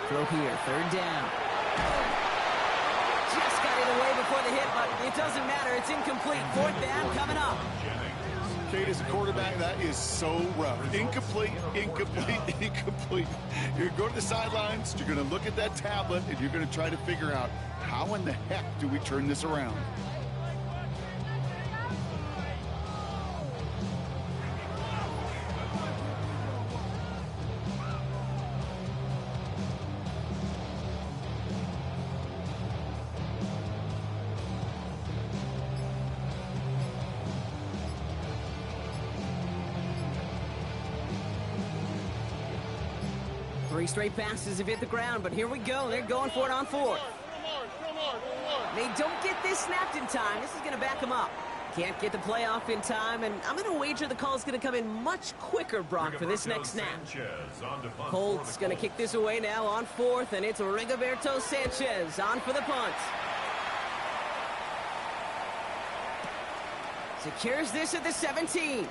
Throw here, 3rd down. Just got it away before the hit, but it doesn't matter. It's incomplete. 4th down coming up. Kate, as a quarterback, that is so rough. Incomplete. You're going to go to the sidelines, you're going to look at that tablet, and you're going to try to figure out how in the heck do we turn this around. 3 straight passes have hit the ground, but here we go. They're going for it on 4th. They don't get this snapped in time. This is going to back them up. Can't get the play off in time, and I'm going to wager the call is going to come in much quicker, Brock, for this next snap. Colts going to kick this away now on 4th, and it's Rigoberto Sanchez on for the punt. Secures this at the 17.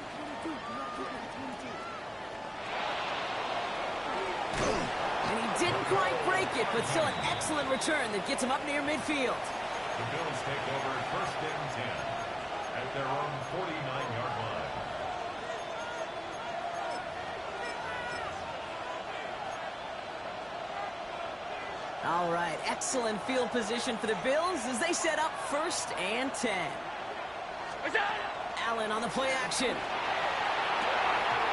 And he didn't quite break it, but still an excellent return that gets him up near midfield. The Bills take over 1st and 10 at their own 49-yard line. All right, excellent field position for the Bills as they set up 1st and 10. Allen on the play action.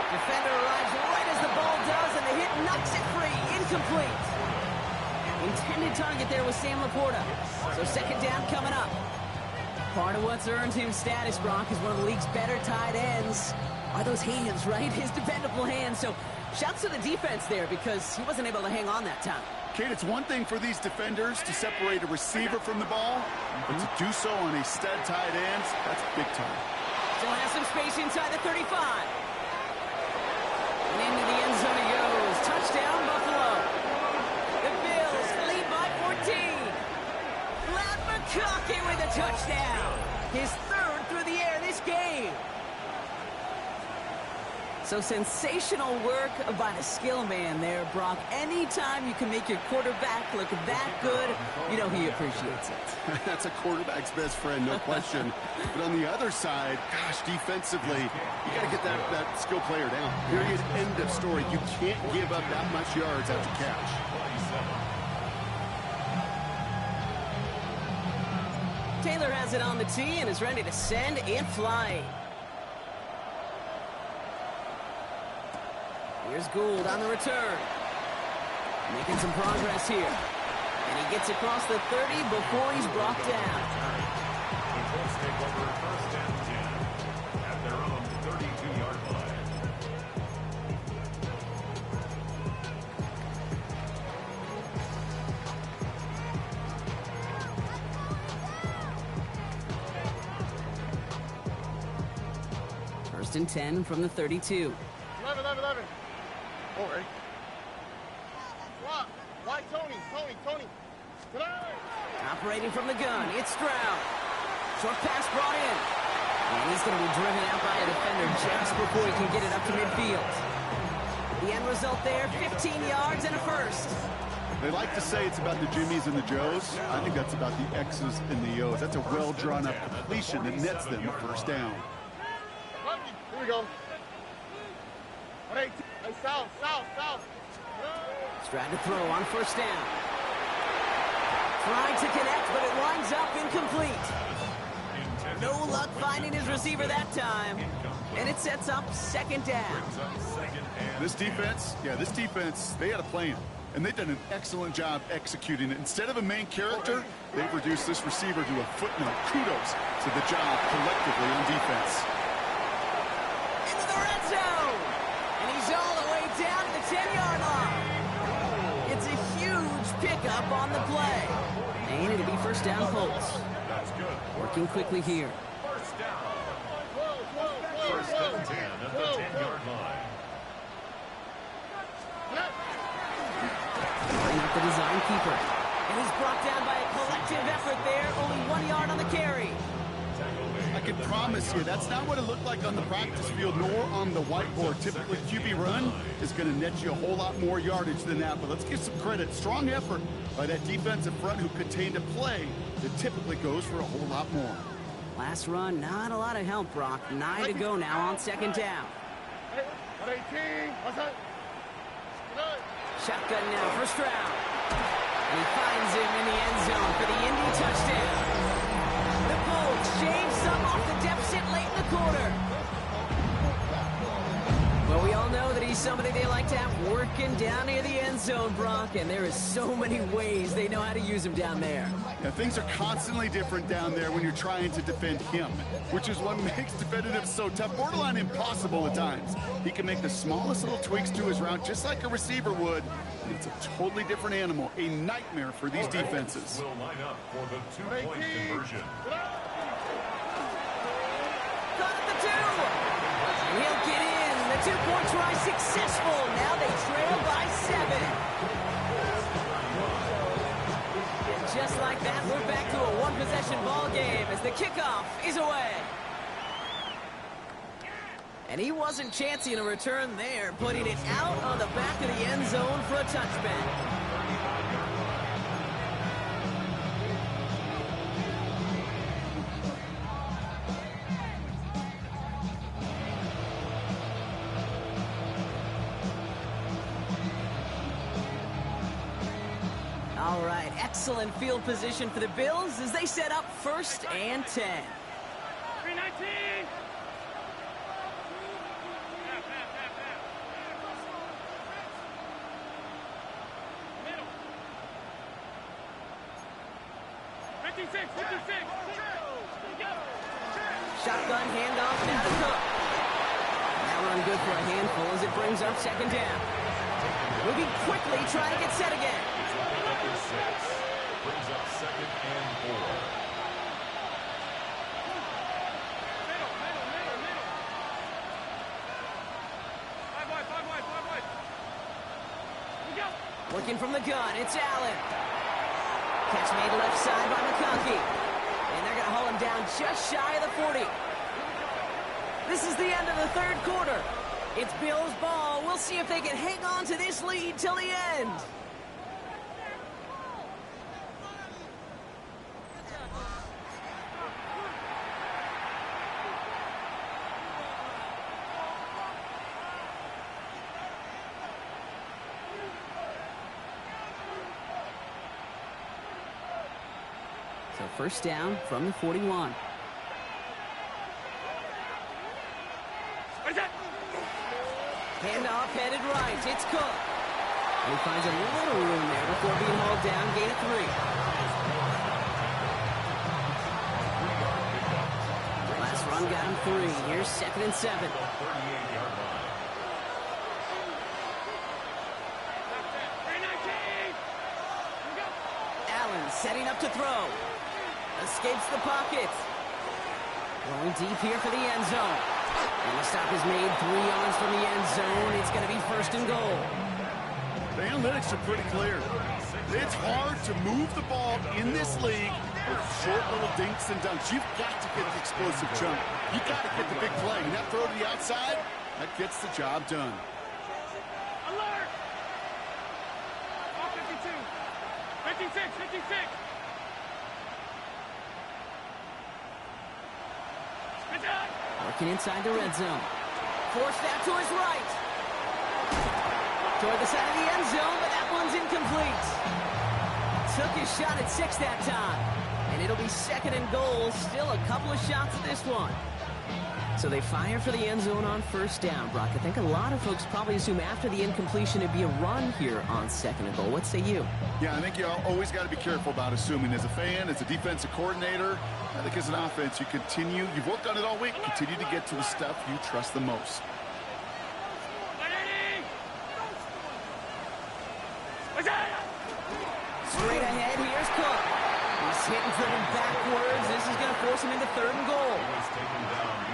Defender arrives right as the ball does, and the hit knocks it free. Incomplete. Intended target there was Sam Laporta. So 2nd down coming up. Part of what's earned him status, Brock, is one of the league's better tight ends. Are those hands, right? His dependable hands. So shouts to the defense there because he wasn't able to hang on that time. Kate, it's one thing for these defenders to separate a receiver from the ball, but to do so on a stud tight end, that's big time. Still has some space inside the 35. And into the end zone he goes. Touchdown, Buffalo. The Bills lead by 14. Vlad McConkey with a touchdown. His 3rd through the air this game. So sensational work by the skill man there, Brock. Anytime you can make your quarterback look that good, you know he appreciates it. That's a quarterback's best friend, no question. But on the other side, gosh, defensively, you got to get that skill player down. Period, end of story. You can't give up that much yards after catch. Taylor has it on the tee and is ready to send in flight. Here's Gould on the return. Making some progress here. And he gets across the 30 before he's brought down. The Colts take over 1st and 10 at their own 32-yard line. First and 10 from the 32. 11. Oh, ready? Why, Tony? Operating from the gun, it's Stroud. Short pass brought in. And he's going to be driven out by a defender just before he can get it up to midfield. The end result there, 15 yards and a 1st. They like to say it's about the Jimmies and the Joes. I think that's about the X's and the O's. That's a well-drawn-up completion that nets them a 1st down. Here we go. Hey, south. Stroud to throw on 1st down. Trying to connect, but it winds up incomplete. No luck finding his receiver that time. And it sets up 2nd down. This defense, they had a plan. And they've done an excellent job executing it. Instead of a main character, they've reduced this receiver to a footnote. Kudos to the job collectively on defense. Into the red zone. And he's all the way down to the 10-yard line. It's a huge pickup on the play. And it'll be 1st down Colts. That's good. Working quickly here. 1st down. 1st and 10 at the 10-yard line. Bring up the design keeper. And he's brought down by a collective effort there. Only 1 yard on the carry. I can promise you, that's not what it looked like on the practice field nor on the whiteboard. Typically, QB run is going to net you a whole lot more yardage than that. But let's give some credit. Strong effort by that defensive front who contained a play that typically goes for a whole lot more. Last run, not a lot of help, Brock. 9 to go now on 2nd down. 18. What's that? Shotgun now for Stroud. And he finds him in the end zone for the Indy touchdown. The Colts shave some off the deficit late in the quarter. Well, we all know that he's somebody they like to have working down near the end zone, Brock, and there is so many ways they know how to use him down there. Yeah, things are constantly different down there when you're trying to defend him, which is what makes defending him so tough, borderline impossible at times. He can make the smallest little tweaks to his route, just like a receiver would, It's a totally different animal, a nightmare for these defenses. Will line up for the two-point conversion. Got at the 2. And he'll get in. The 2-point try successful. Now they trail by 7. And just like that, we're back to a one-possession ball game as the kickoff is away. And he wasn't chancing a return there, putting it out on the back of the end zone for a touchback. All right, excellent field position for the Bills as they set up 1st and 10. 319. Shotgun handoff now to Cook. That run good for a handful as it brings up 2nd down. Moving quickly, trying to get set again. Number 6 brings up 2nd and 4. Working from the gun, it's Allen. Catch made left side by McConkey. And they're going to haul him down just shy of the 40. This is the end of the 3rd quarter. It's Bills ball. We'll see if they can hang on to this lead till the end. So 1st down from the 41. Handoff headed right. It's Cook. And he finds a little room there before being hauled down. Gain of 3. Last run got him 3. Here's 2nd and 7. 38-yard line. Allen setting up to throw. Escapes the pocket. Going deep here for the end zone. And the stop is made 3 yards from the end zone. It's going to be 1st and goal. The analytics are pretty clear. It's hard to move the ball in this league with short little dinks and dunks. You've got to get the explosive jump. You've got to get the big play. And that throw to the outside, that gets the job done. Alert! All 52. 56, 56. Working inside the red zone. Forced out to his right. Toward the side of the end zone, but that one's incomplete. Took his shot at 6 that time. And it'll be 2nd and goal. Still a couple of shots at this one. So they fire for the end zone on 1st down, Brock. I think a lot of folks probably assume after the incompletion it'd be a run here on 2nd and goal. What say you? Yeah, I think you always got to be careful about assuming. As a fan, as a defensive coordinator, I think as an offense, you've worked on it all week, continue to get to the stuff you trust the most. Straight ahead, here's Cook. He's hitting for him backwards. This is going to force him into 3rd and goal.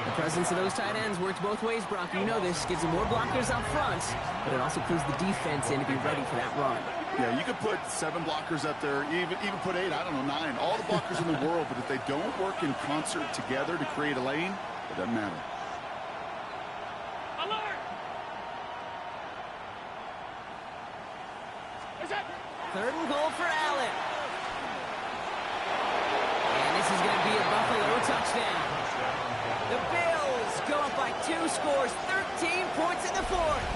The presence of those tight ends works both ways, Brock. You know this. Gives them more blockers up front, but it also clues the defense in to be ready for that run. Yeah, you could put 7 blockers up there, even put 8, I don't know, 9. All the blockers in the world, but if they don't work in concert together to create a lane, it doesn't matter. Alert! 3rd and goal for Allen. And this is going to be a Buffalo touchdown. The Bills go up by 2 scores, 13 points in the 4th.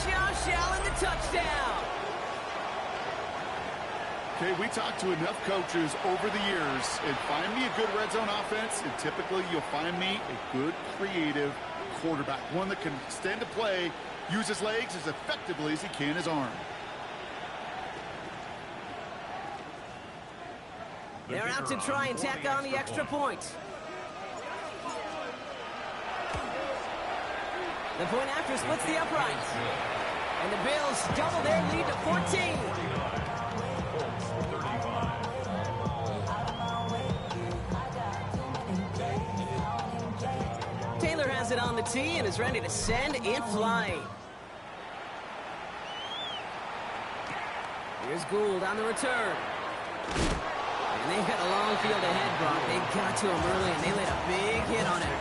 Josh Allen, the touchdown. Okay, we talked to enough coaches over the years, and find me a good red zone offense, and typically you'll find me a good, creative quarterback, one that can stand to play, use his legs as effectively as he can his arm. They're out to try and tack on the extra point. The point after splits the uprights. And the Bills double their lead to 14. Taylor has it on the tee and is ready to send in flight. Here's Gould on the return. And they've got a long field ahead, Brock. They got to him early, and they laid a big hit on him.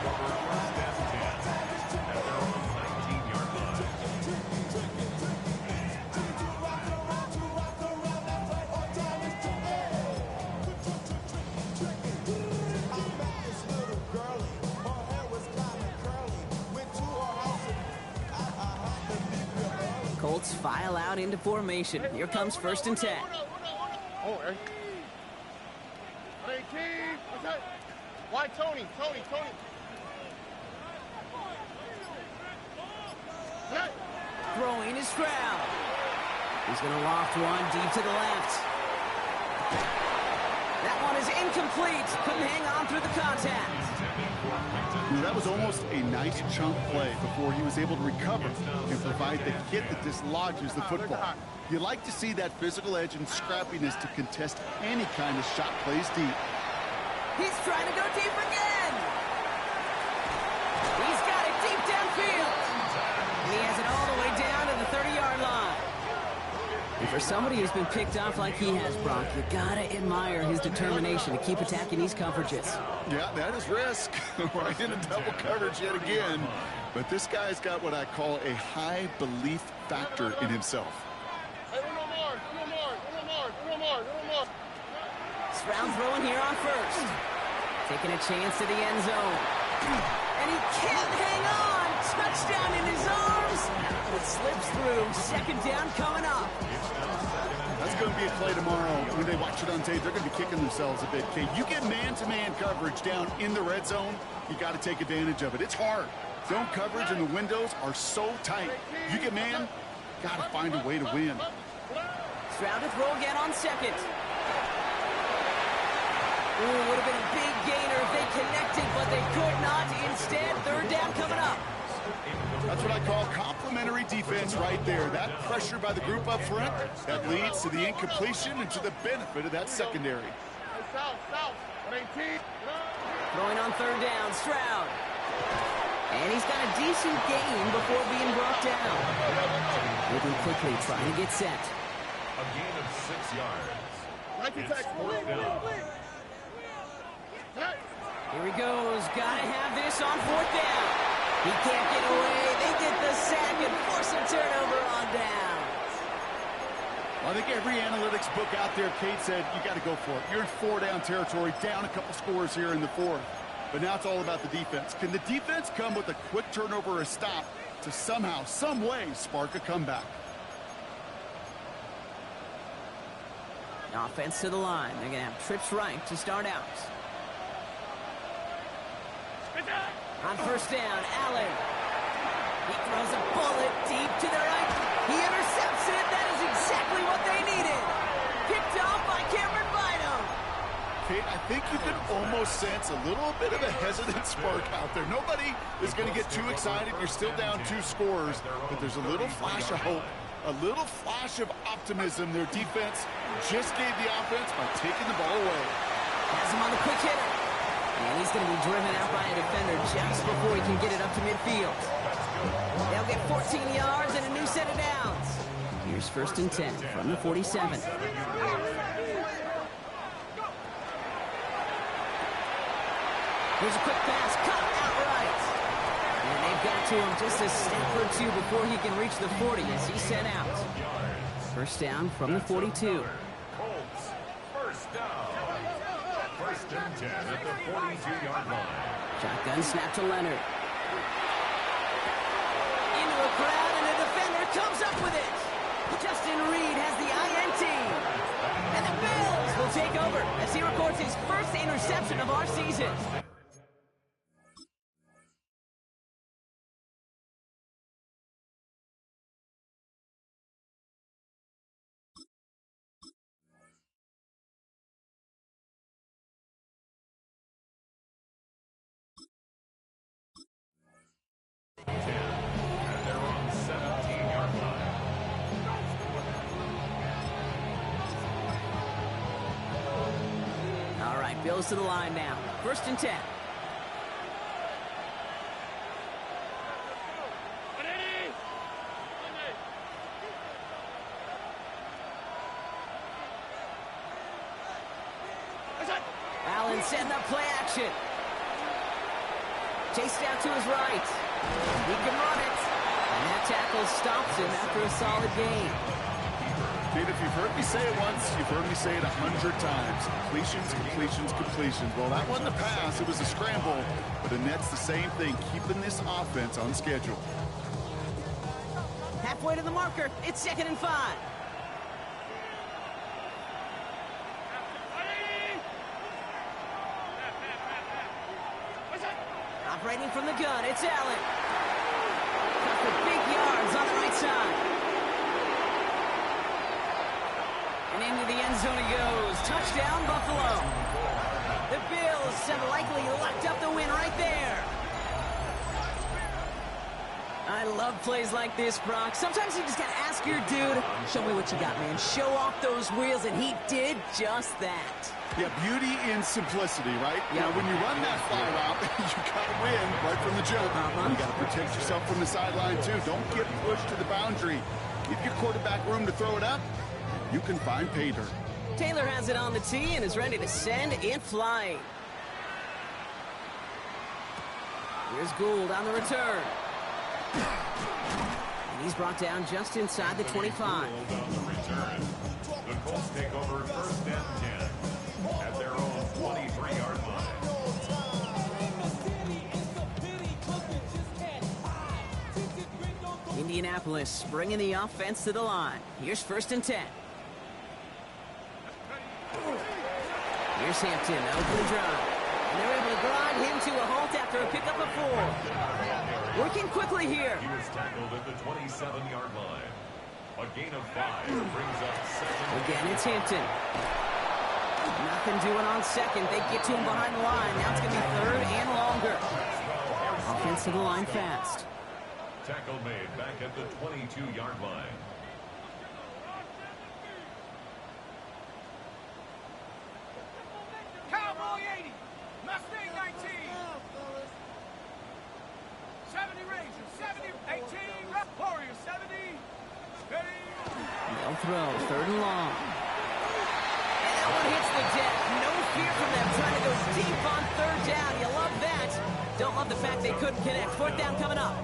Colts file out into formation. Here comes 1st and 10. Oh, 18. Okay. Why Tony? Tony. Okay. Throwing is Stroud. He's going to loft one deep to the left. That one is incomplete. Couldn't hang on through the contact. That was almost a nice chunk play before he was able to recover and provide the hit that dislodges the football. You like to see that physical edge and scrappiness to contest any kind of shot plays deep. He's trying to go deep again. He's got it deep downfield. And he has it all the way down to the 30-yard line. And for somebody who's been picked off like he has, Brock, you gotta admire his determination to keep attacking these coverages. Yeah, that is risk. Right into double coverage yet again. But this guy's got what I call a high belief factor in himself. Hey, uno more. Stroud throwing here on 1st. Taking a chance to the end zone. And he can't hang on. Touchdown in his arms. It slips through. 2nd down coming up. That's going to be a play tomorrow. When they watch it on tape, they're going to be kicking themselves a bit. Okay, you get man-to-man coverage down in the red zone, you got to take advantage of it. It's hard. Zone coverage and the windows are so tight. You get man, got to find a way to win. Stroud to throw again on 2nd. Ooh, would have been a big gainer if they connected, but they could not. Instead, 3rd down coming up. That's what I call complementary defense right there. That pressure by the group up front, that leads to the incompletion and to the benefit of that secondary. Hey, south. 18. Throwing on 3rd down, Stroud. And he's got a decent gain before being brought down. Moving quickly, trying to get set. A gain of 6 yards. It's 4th down. Here he goes. Gotta have this on 4th down. He can't get away. They get the sack and force a turnover on down. I think every analytics book out there, Kate said, you got to go for it. You're in 4-down territory, down a couple scores here in the 4th. But now it's all about the defense. Can the defense come with a quick turnover or a stop to somehow, some way, spark a comeback? Offense to the line. They're going to have trips right to start out. On 1st down, Allen. He throws a bullet deep to the right. He intercepts it. That is exactly what they needed. Picked off by Cameron Bynum. Kate, I think you can almost sense a little bit of a hesitant spark out there. Nobody is going to get too excited. You're still down 2 scores, but there's a little flash of hope, a little flash of optimism. Their defense just gave the offense by taking the ball away. Has him on the quick hitter. And he's going to be driven out by a defender just before he can get it up to midfield. They'll get 14 yards and a new set of downs. Here's 1st and 10 from the 47. Here's a quick pass, cut outright. And they've got to him just a step or 2 before he can reach the 40 as he's sent out. 1st down from the 42. Colts, 1st down. 1st and 10 at the 42-yard line. Shotgun snap to Leonard. Into a crowd, and a defender comes up with it. Justin Reed has the INT. And the Bills will take over as he records his 1st interception of our season. And they're on 17-yard line. close to the line now. 1st and 10. Allen setting up play action. Chased out to his right. He can run it. And that tackle stops him after a solid gain. Dude, if you've heard me say it once, you've heard me say it 100 times. Completions, completions, completions. Well, that wasn't a pass. It was a scramble. But Annette's the same thing, keeping this offense on schedule. Halfway to the marker. It's 2nd and 5. Operating from the gun, it's Allen. Got the big yards on the right side. And into the end zone he goes. Touchdown, Buffalo. The Bills have likely locked up the win right there. I love plays like this, Brock. Sometimes you just gotta ask your dude, show me what you got, man. Show off those wheels, and he did just that. Yeah, beauty in simplicity, right? Yeah. Now, when you run that fly route, you got to win right from the jump. You got to protect yourself from the sideline, too. Don't get pushed to the boundary. Give your quarterback room to throw it up. You can find pay dirt. Taylor has it on the tee and is ready to send it flying. Here's Gould on the return. And he's brought down just inside the 25. On the return. The Colts take over 1st and 10 at their own 23-yard line. Indianapolis bringing the offense to the line. Here's 1st and 10. Here's Hampton, open drive. And they're able to grind him to a halt after a pickup of 4. Working quickly here. He was tackled at the 27-yard line. A gain of 5 brings up 2nd. Again, it's Hampton. Nothing doing on 2nd. They get to him behind the line. Now it's going to be 3rd and longer. Offense to the line fast. Tackle made back at the 22-yard line. Cowboy 80, Mustang 19, 70 Ranger, 70, 18, Warrior 70, steady. They'll throw, 3rd and long. And that one hits the deck. No fear from them trying to go deep on 3rd down. You love that. Don't love the fact they couldn't connect. 4th down coming up.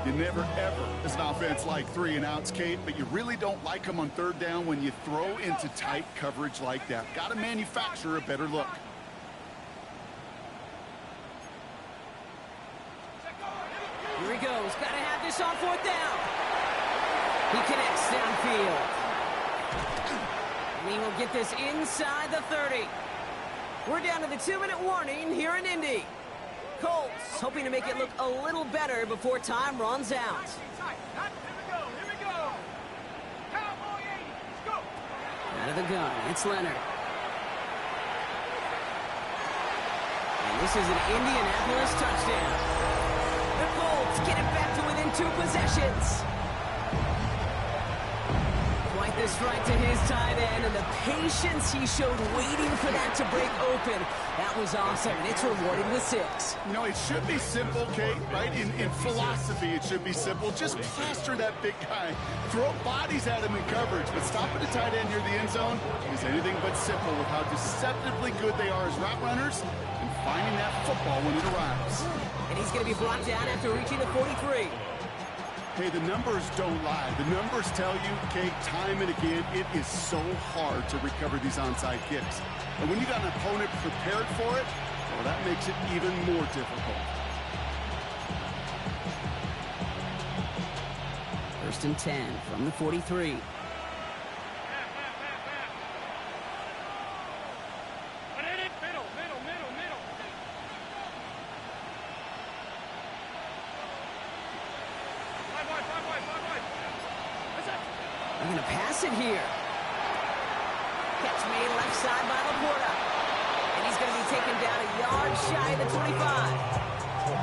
You never, ever, as an offense, like 3 and outs, Kate, but you really don't like them on 3rd down when you throw into tight coverage like that. Got to manufacture a better look. Here he goes. Got to have this on 4th down. He connects downfield. And he will get this inside the 30. We're down to the 2-minute warning here in Indy. Colts hoping to make it look a little better before time runs out. Here we go. Cowboy 80, let's go. Out of the gun, it's Leonard. And this is an Indianapolis touchdown. The Colts get it back to within 2 possessions. Quite the strike to his tight end, and the patience he showed waiting for that to break open. That was awesome, and it's rewarded with 6. You know, it should be simple, Kate, right? In philosophy, it should be simple. Just plaster that big guy. Throw bodies at him in coverage, but stopping the tight end near the end zone is anything but simple with how deceptively good they are as route runners and finding that football when it arrives. And he's going to be brought down after reaching the 43. Hey, the numbers don't lie. The numbers tell you, Kate, time and again, it is so hard to recover these onside kicks. And when you got an opponent prepared for it, well, that makes it even more difficult. 1st and 10 from the 43. They're going to pass it here. Catch made left side by Laporta. And he's going to be taken down a yard shy of the 25.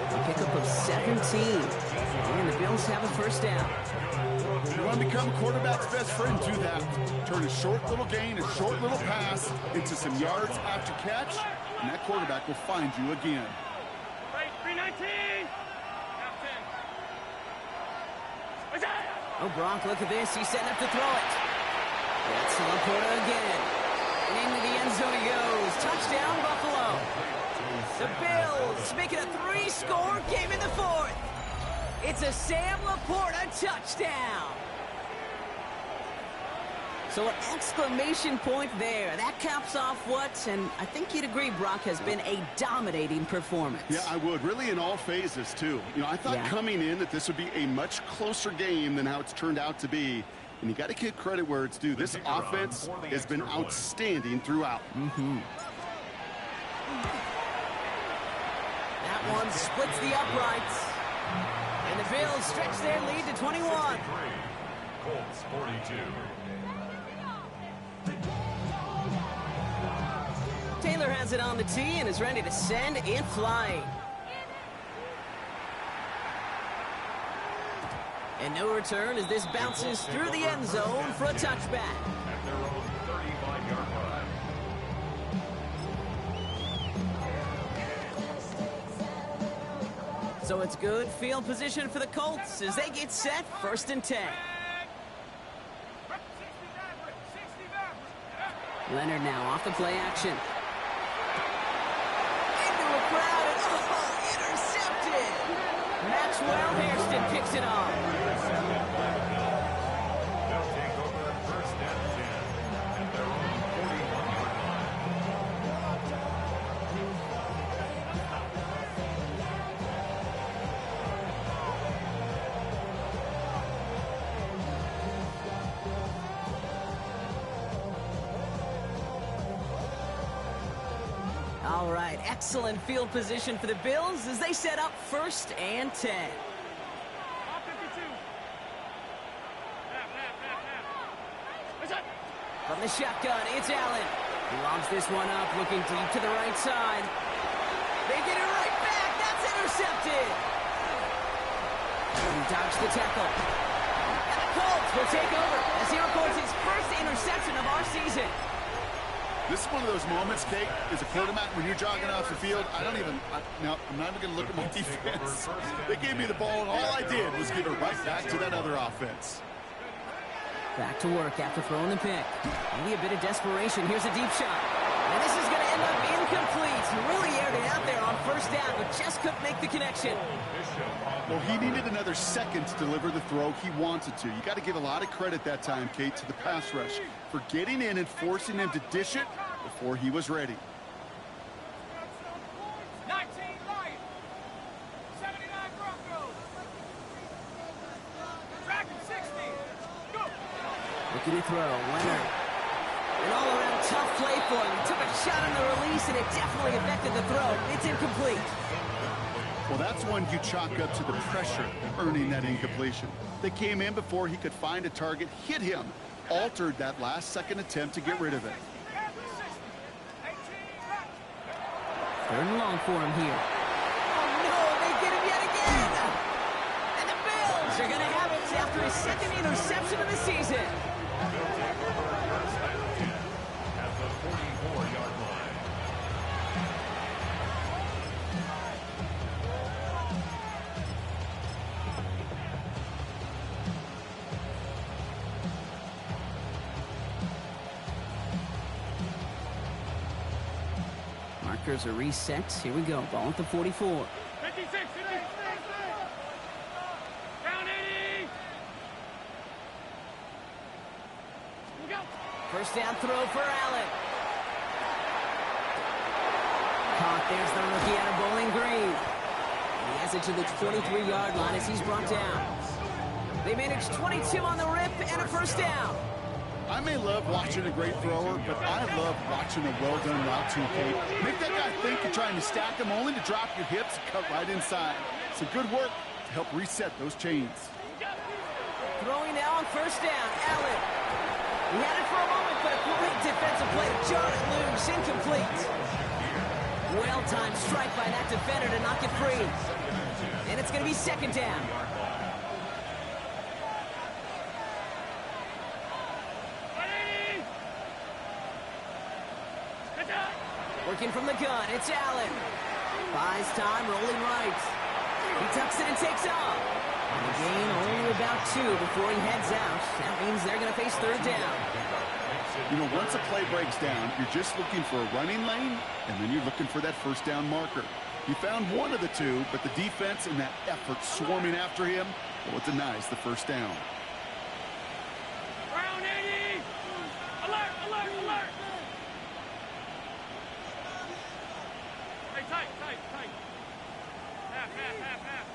A pickup of 17. And the Bills have a first down. You want to become a quarterback's best friend, do that. Turn a short little gain, a short little pass into some yards after catch, and that quarterback will find you again. 319. Oh, Gronk, look at this. He's setting up to throw it. That's Laporta again. And into the end zone he goes. Touchdown, Buffalo. The Bills make it a 3-score game in the fourth. It's a Sam Laporta touchdown. So an exclamation point there. That caps off what, and I think you'd agree, Brock, has been a dominating performance. Yeah, I would. Really in all phases, too. You know, I thought coming in that this would be a much closer game than how it's turned out to be. And you got to give credit where it's due. This offense has been outstanding throughout. That one splits the uprights. And the Bills stretch their lead to 21. Colts 42. Taylor has it on the tee and is ready to send it flying. And no return as this bounces through the end zone for a touchback. At their own 35-yard line. So it's good field position for the Colts as they get set 1st and 10. Leonard now off the play action. Into a crowd and intercepted. Maxwell Hairston picks it off. They'll take over 1st and 10 at their own 41-yard line. All right, excellent field position for the Bills as they set up 1st and 10. From the shotgun, it's Allen. He lobs this one up, looking deep to the right side. They get it right back. That's intercepted. He dodged the tackle. And the Colts will take over as he records his first interception of our season. This is one of those moments, Kate, as a quarterback, when you're jogging off the field, I'm not even going to look at my defense. They gave me the ball, and all I did was give it right back to that other offense. Back to work after throwing the pick. Maybe a bit of desperation. Here's a deep shot. And this is going to end up incomplete. He really aired it out there on 1st down, but just couldn't make the connection. Well, he needed another second to deliver the throw he wanted to. You got to give a lot of credit that time, Kate, to the pass rush for getting in and forcing him to dish it before he was ready. 19 Lions. 79 Broncos. Track 60. Go. Looking to throw. Leonard. An all-around tough play for him. He took a shot on the release, and it definitely affected the throw. It's incomplete. Well, that's one you chalk up to the pressure earning that incompletion. They came in before he could find a target, hit him, altered that last-second attempt to get rid of it. 3rd and long for him here. Oh, no, they get him yet again. And the Bills are going to have it after his 2nd interception of the season. At the 44-yard line. Markers are reset. Here we go. Ball at the 44. 56. Down 80. Go. 1st down throw for Allen. Caught. There's the rookie out of Bowling Green. And he has it to the 23-yard line as he's brought down. They managed 22 on the rip and a 1st down. I may love watching a great thrower, but I love watching a well-done route too, Kate. Make that guy think you're trying to stack him only to drop your hips and cut right inside. Some good work to help reset those chains. Throwing now on 1st down. Allen. He had it for a moment, but a great defensive play to jar it loose. Incomplete. Well-timed strike by that defender to knock it free. And it's going to be 2nd down. Working from the gun, it's Allen. Buys time, rolling right. He tucks it and takes off. And the gain only about 2 before he heads out. That means they're going to face third down. You know, once a play breaks down, you're just looking for a running lane, and then you're looking for that first down marker. He found one of the two, but the defense and that effort swarming after him, well, it denies the first down. Brown 80! Alert, alert, alert! Hey, tight, tight, tight. Half, half, half, half.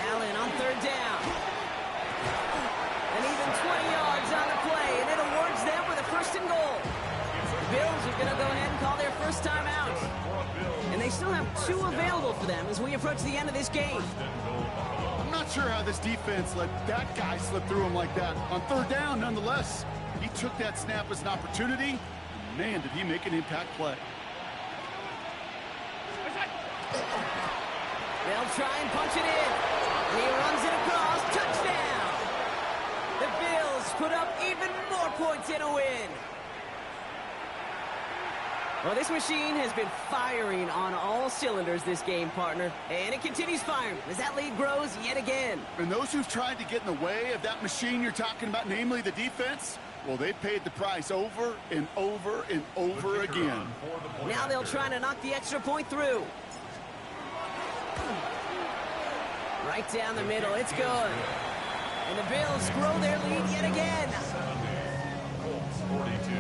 Allen on third down. And even 20 yards on the play, and it awards them with a first and goal. The Bills are going to go ahead and call their first time out. And they still have 2 available for them as we approach the end of this game. I'm not sure how this defense let that guy slip through him like that. On third down, nonetheless, he took that snap as an opportunity. Man, did he make an impact play. They'll try and punch it in. And he runs it across. Touchdown! The Bills put up even more points in a win. Well, this machine has been firing on all cylinders this game, partner. And it continues firing as that lead grows yet again. And those who've tried to get in the way of that machine you're talking about, namely the defense, well, they paid the price over and over and over again. Now they'll try to knock the extra point through. Right down the middle, it's good. And the Bills grow their lead yet again. 42.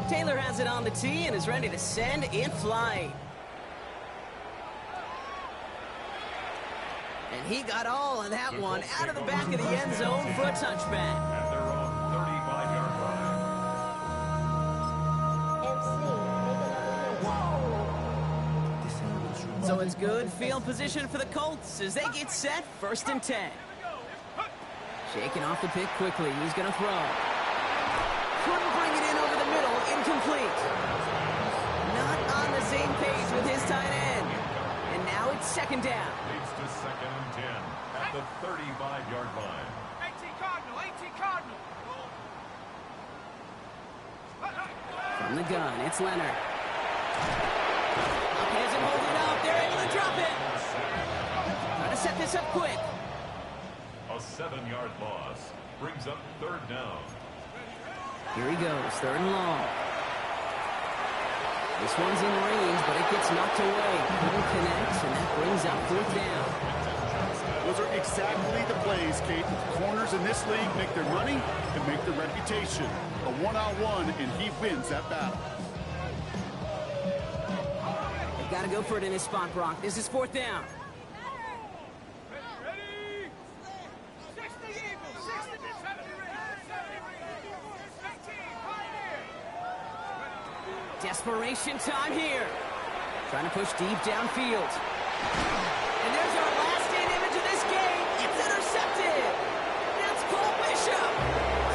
Taylor has it on the tee and is ready to send in flight. And he got all of that one out of the back of the end zone for a touchback. At their own 35-yard line. So it's good field position for the Colts as they get set, 1st and 10. Shaking off the pick quickly. He's going to throw. Couldn't bring it in over the middle. Incomplete. Not on the same page with his tight end. And now it's 2nd down. Leads to 2nd and 10 at the 35-yard line. 18 Cardinal, 18 Cardinal. From the gun, it's Leonard. Hopkins and hold it up. They're able to drop it. Trying to set this up quick. A 7-yard loss brings up 3rd down. Here he goes, 3rd and long. This one's in range, but it gets knocked away. Couldn't connect, and that brings up 4th down. Those are exactly the plays, Kate. The corners in this league make their money and make their reputation. A one-on-one, and he wins that battle. They've got to go for it in this spot, Brock. This is 4th down. Ready? 60 Eagles, 60 to 70 Desperation time here. Trying to push deep downfield. And there's our last